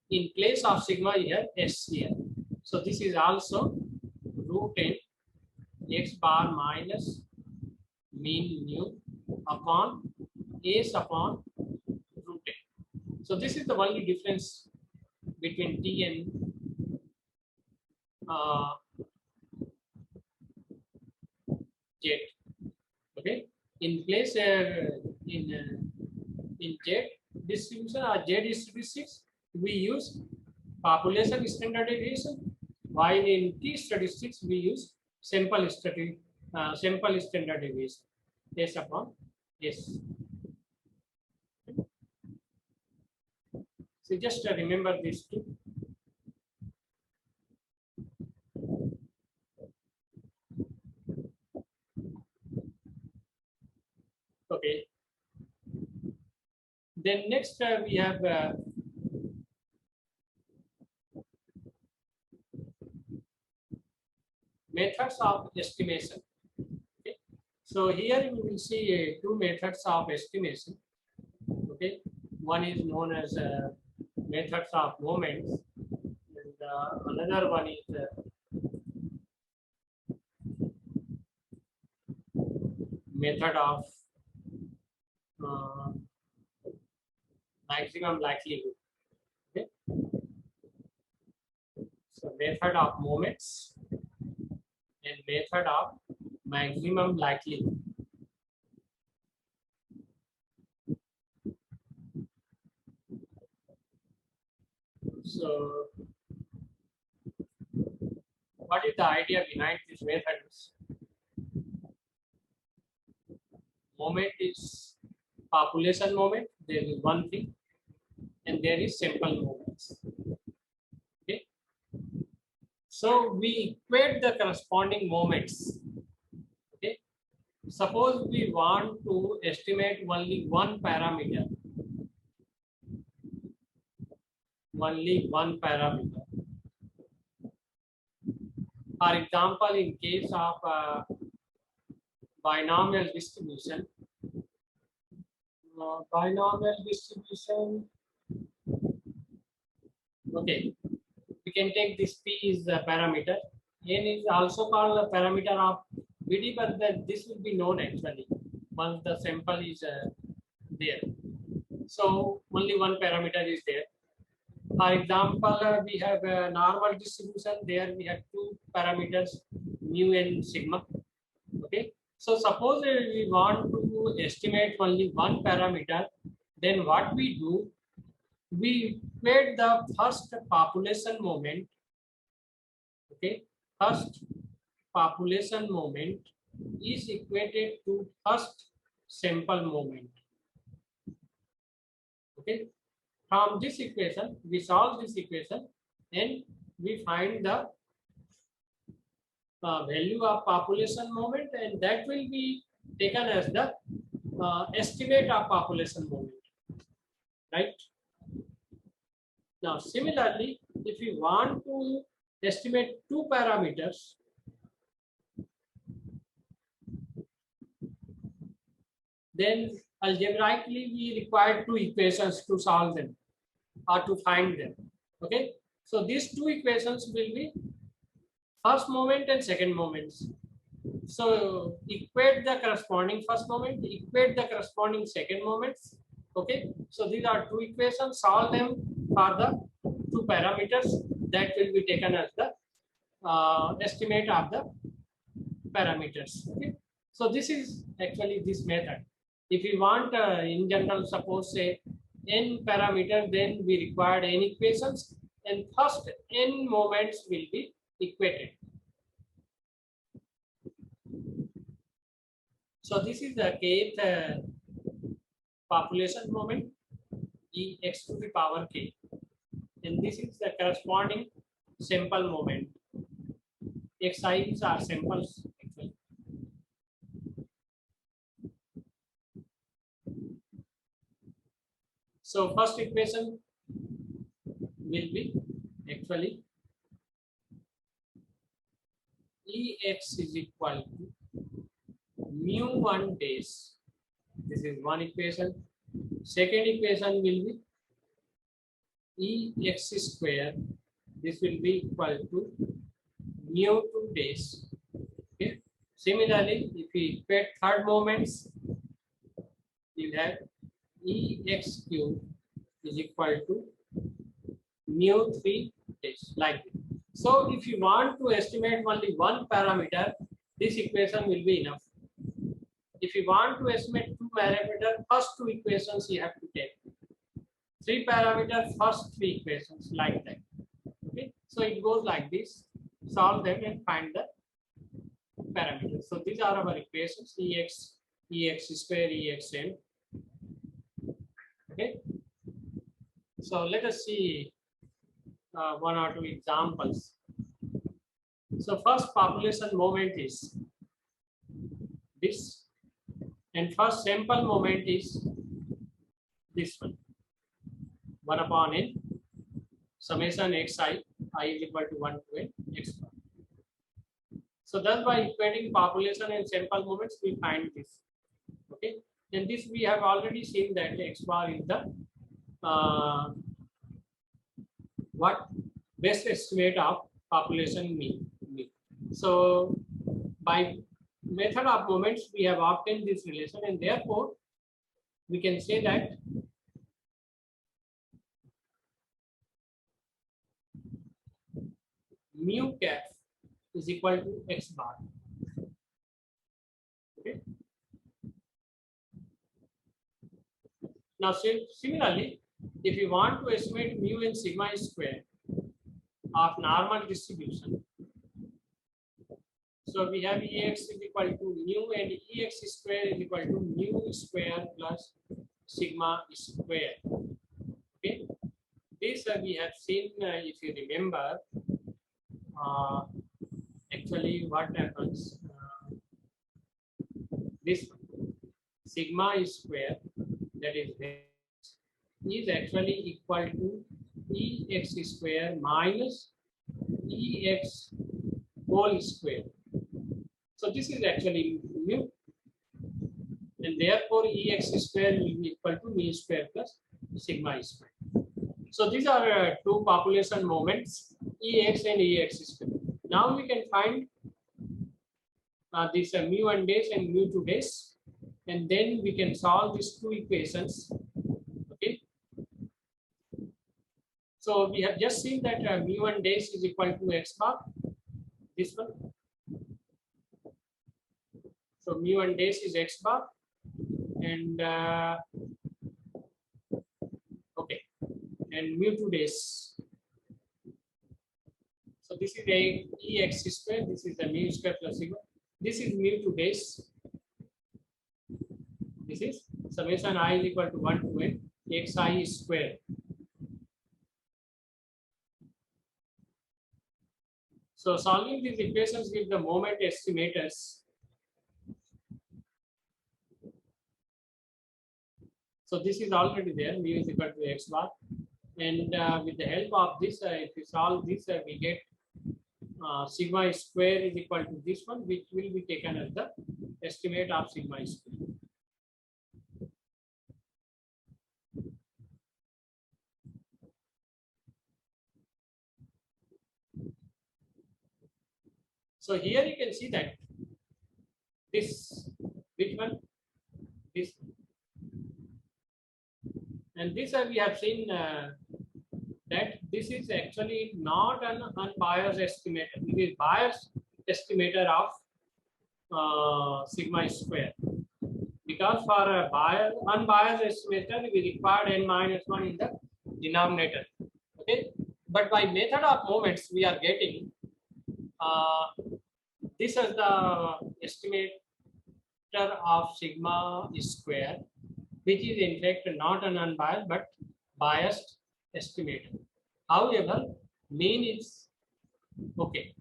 in place of sigma you have S here. So this is also root n x bar minus mean mu upon s upon root n. So this is the only difference between T and Z. Okay, in place in Z distribution or Z statistics we use population standard deviation, while in T statistics we use sample standard deviation s upon s. So just remember these two. Okay. Then next we have methods of estimation. Okay. So here we will see two methods of estimation. Okay, one is known as methods of moments, and another one is method of maximum likelihood. Okay, so method of moments and method of maximum likelihood. So what is the idea behind these methods? Moment is population moment, there is one thing, and there is sample moments. Okay, so we equate the corresponding moments. Okay, suppose we want to estimate only one parameter, For example, in case of binomial distribution, Okay, we can take this P is a parameter. N is also called a parameter of BD, but this will be known actually once the sample is there. So only one parameter is there. For example, we have a normal distribution. There we have two parameters, mu and sigma. Okay. So suppose we want to estimate only one parameter, then what we do, we equate the first population moment. Okay. First population moment is equated to first sample moment. Okay. From this equation, we solve this equation and we find the value of population moment, and that will be taken as the estimate of population moment, right? Now, similarly, if we want to estimate two parameters, then algebraically we require two equations to solve them or to find them. Okay, so these two equations will be first moment and second moments. So equate the corresponding first moment, equate the corresponding second moments. Okay, so these are two equations, solve them for the two parameters, that will be taken as the estimate of the parameters. Okay, so this is actually this method. If we want in general, suppose say n parameter, then we require n equations, and first n moments will be equated. So this is the kth population moment, ex to the power k, and this is the corresponding sample moment. Xi's are samples actually. So first equation will be actually Ex is equal to mu1 days. This is one equation. Second equation will be Ex square. This will be equal to mu2 days. Okay. Similarly, if we equate third moments, we will have Ex cube is equal to mu3 days, like this. So if you want to estimate only one parameter, this equation will be enough. If you want to estimate two parameters, first two equations you have to take. Three parameters, first three equations, like that. Okay, so it goes like this. Solve them and find the parameters. So these are our equations: Ex square, Exn. Okay. So let us see one or two examples. So first population moment is this, and first sample moment is this one. 1 upon n summation xi, I is equal to 1 to n x bar. So thus by equating population and sample moments, we find this. Okay, and this we have already seen that x bar is the what best estimate of population mean. So by method of moments, we have obtained this relation, and therefore we can say that mu cap is equal to x bar. Okay. Now similarly, if you want to estimate mu and sigma square of normal distribution, so we have Ex is equal to mu, and Ex square is equal to mu square plus sigma square. Okay, this we have seen, if you remember, actually what happens, this sigma square, that is actually equal to Ex square minus Ex whole square. So this is actually mu, and therefore Ex square will be equal to mu square plus sigma square. So these are two population moments, Ex and Ex square. Now we can find this mu1 days and mu2 days, and then we can solve these two equations. Okay. So we have just seen that mu1 days is equal to x bar, this one. So mu1 days is x bar, and okay, and mu2 days. So this is a Ex square, this is a mu square plus sigma. This is mu2 days. This is summation I is equal to 1 to n xi square. So solving these equations give the moment estimators. So this is already there, mu is equal to x bar. And with the help of this, if we solve this, we get sigma square is equal to this one, which will be taken as the estimate of sigma square. So here you can see that this, which one? This. And this we have seen that this is actually not an unbiased estimator. It is biased estimator of sigma square. Because for a unbiased estimator, we require n minus 1 in the denominator. Okay, but by method of moments, we are getting this as the estimator of sigma square, which is in fact not an unbiased but biased estimator. However, mean is okay.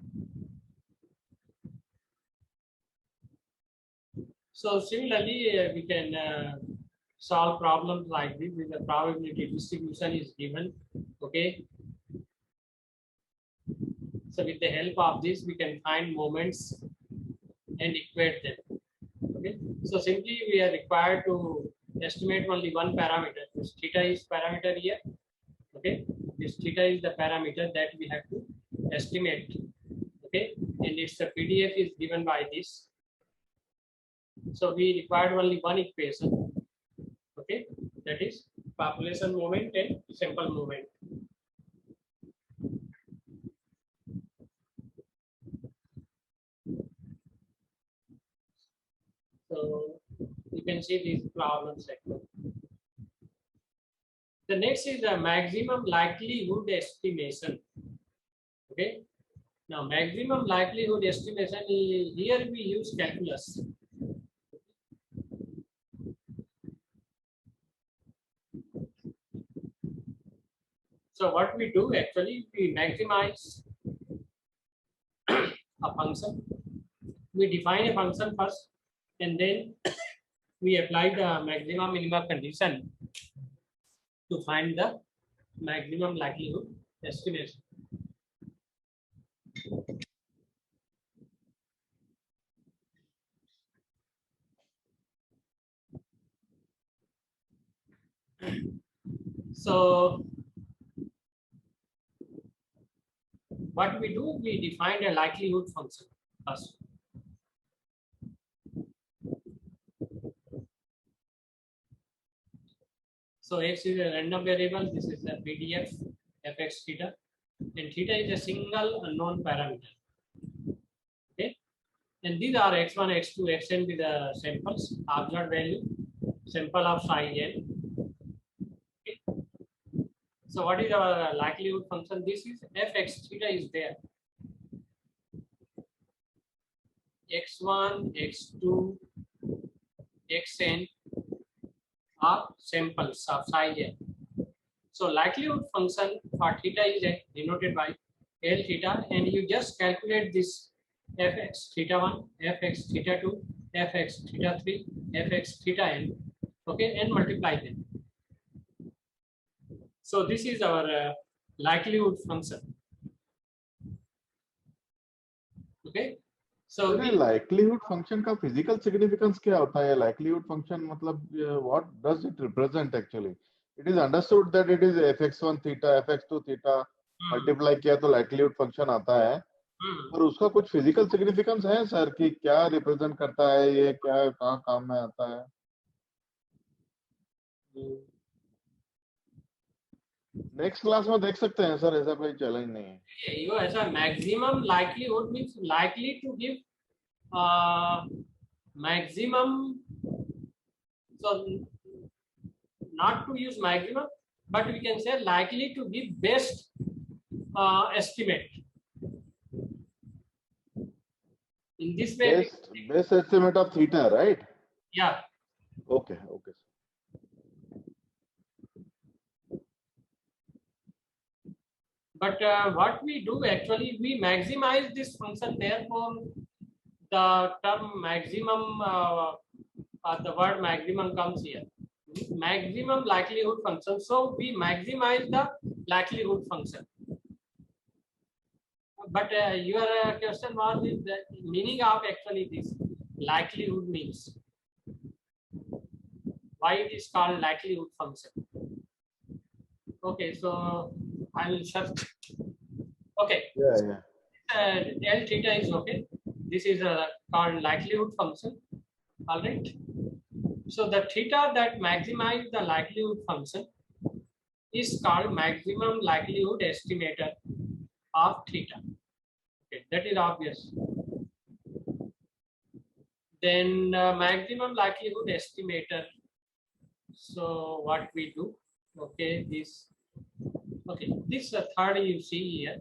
So similarly, we can solve problems like this with the probability distribution is given. Okay. So with the help of this, we can find moments and equate them. Okay. So simply we are required to estimate only one parameter. This theta is parameter here. Okay. This theta is the parameter that we have to estimate. Okay. And its the PDF is given by this. So we required only one equation. Okay. That is population moment and sample moment. So you can see these problems. The next is the maximum likelihood estimation. Okay. Now maximum likelihood estimation, here we use calculus. So what we do actually, we maximize a function. We define a function first, and then we apply the maximum minimum condition to find the maximum likelihood estimation. So what we do, we define a likelihood function first. So x is a random variable. This is a PDF fx theta, and theta is a single unknown parameter. Okay, and these are x1, x2, xn with the samples, observed value, sample of psi n. Okay. So what is our likelihood function? This is fx theta is there. x1, x2, xn are samples of psi n. So likelihood function for theta is denoted by L theta, and you just calculate this fx theta 1, fx theta 2, fx theta 3, fx theta n, okay, and multiply them. So this is our likelihood function. Okay. So likelihood function का physical significance क्या होता है? Likelihood function मतलब what does it represent actually? it is understood that it is fx1 theta, fx2 theta multiply किया तो likelihood function आता है, पर उसका कुछ फिजिकल सिग्निफिकेंस है सर कि क्या रिप्रेजेंट करता है, ये क्या कहाँ काम में आता है? नेक्स्ट क्लास में देख सकते हैं सर, ऐसा कोई चैलेंज नहीं है। ये ऐसा maximum likelihood means likely to give maximum, so not to use maximum, but we can say likely to give best estimate. In this way, best estimate of theta, right? Yeah. Okay, okay. But what we do actually, we maximize this function. Therefore, the term maximum, the word maximum comes here. Maximum likelihood function. So we maximize the likelihood function. But your question was the meaning of actually this likelihood means. Why it is called likelihood function? Okay, so I will search. Okay. Yeah. L theta is okay. This is called likelihood function. All right. So the theta that maximizes the likelihood function is called maximum likelihood estimator of theta. Okay, that is obvious. Then maximum likelihood estimator. So what we do? Okay, this third you see here.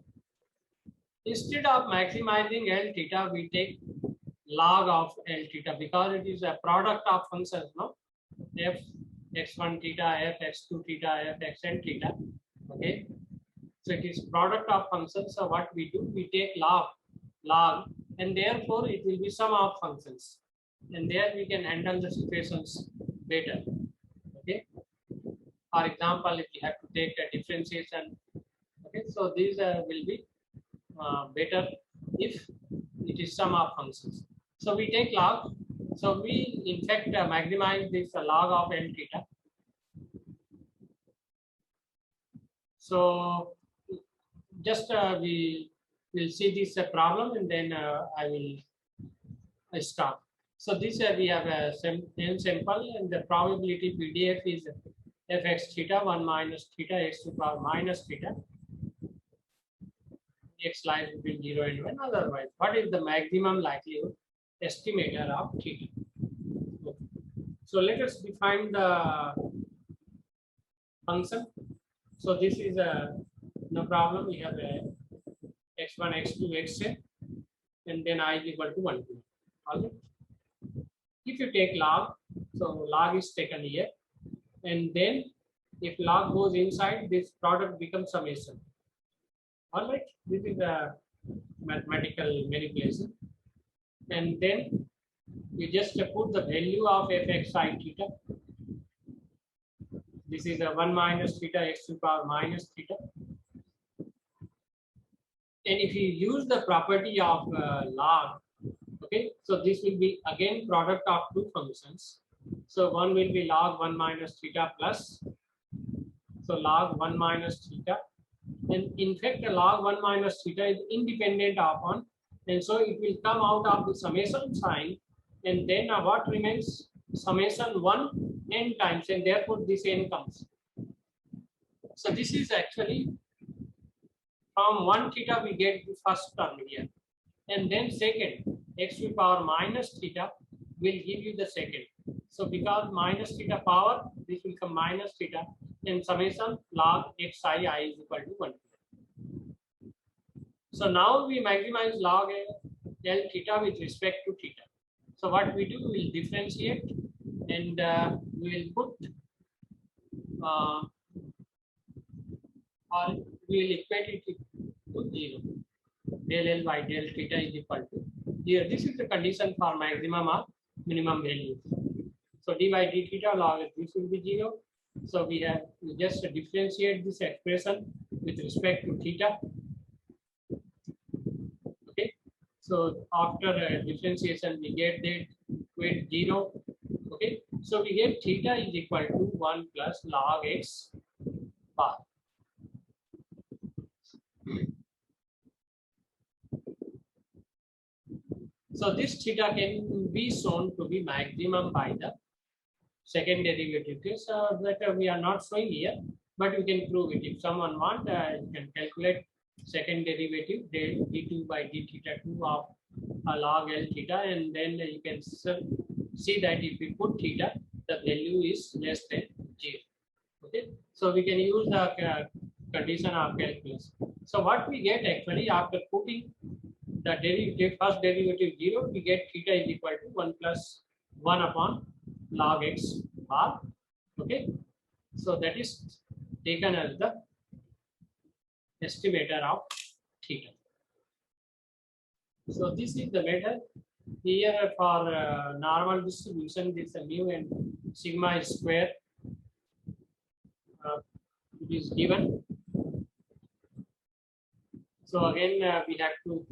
Instead of maximizing L theta, we take log of L theta because it is a product of functions, no? F x1 theta, f x2 theta, f xn theta. Okay, so it is product of functions. So what we do, we take log, and therefore it will be sum of functions, and there we can handle the situations better. Okay. For example, if you have to take a differentiation, okay, so these will be better if it is sum of functions. So we take log. So we in fact maximize this log of L theta. So just we will see this problem, and then I will stop. So this we have a n sample, and the probability PDF is fx theta 1 minus theta x to the power minus theta. X lies between 0 and 1. Otherwise, what is the maximum likelihood estimator of theta? Okay. So let us define the function. So this is no problem. We have a x1, x2, xn, and then I is equal to 1 to 1. All right. If you take log, so log is taken here, and then if log goes inside, this product becomes summation. All right, this is a mathematical manipulation, and then you just put the value of fx sine theta. This is a 1 minus theta x to the power minus theta. And if you use the property of log, okay, so this will be again product of two functions. So one will be log 1 minus theta plus, so log 1 minus theta. And in fact, the log 1 minus theta is independent upon, and so it will come out of the summation sign, and then what remains? Summation 1 n times, and therefore this n comes. So this is actually from 1 theta we get the first term here, and then second x to the power minus theta will give you the second. So because minus theta power, this will come minus theta, and summation log xi I is equal to 1. So now we maximize log L theta with respect to theta. So what we do, we will differentiate, and we will put or we will equate it to 0. Del L by del theta is equal to 0. This is the condition for maximum or minimum values. So d by d theta log this will be 0. So we just differentiate this expression with respect to theta. Okay. So after differentiation, we get that with 0 Okay, so we get theta is equal to 1 plus log x bar. So this theta can be shown to be maximum by the second derivative case that we are not showing here, but we can prove it. If someone want, you can calculate second derivative del d2 by d theta 2 of log L theta, and then you can see that if we put theta, the value is less than 0. Okay, so we can use the condition of calculus. So what we get actually after putting the derivative, first derivative 0, we get theta is equal to 1 plus 1 upon log x bar. Okay, so that is taken as the estimator of theta. So this is the method. Here for normal distribution, this mu and sigma square it is given. So again we have to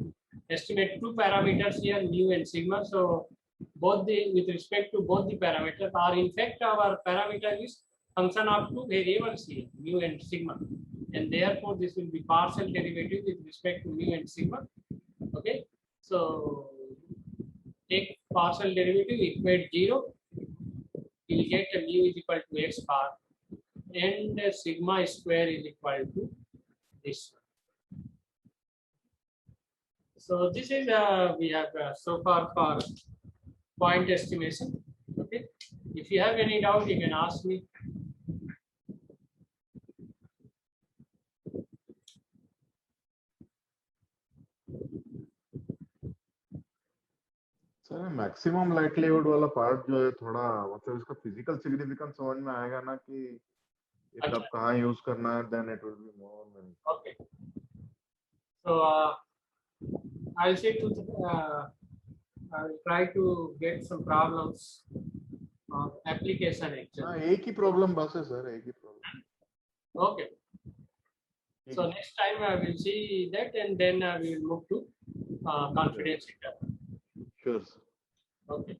estimate two parameters here, mu and sigma. So both with respect to both the parameters are in fact our parameter is function of two variables here, mu and sigma, and therefore this will be partial derivative with respect to mu and sigma. Okay, so take partial derivative, equate 0, you will get mu is equal to x bar and sigma square is equal to this one. So this is we have so far for point estimation. Okay, if you have any doubt, you can ask me. Sir maximum likelihood वाला part जो है थोड़ा मतलब इसका physical significance समझ में आएगा ना कि ये कब कहाँ यूज करना है, then it will be more. Okay, so I'll say to I'll try to get some problems of application actually. हाँ, एक ही प्रॉब्लम बस है सर, एक ही problem. Okay, so next time I will see that, and then we will move to confidence interval. Sure. Okay.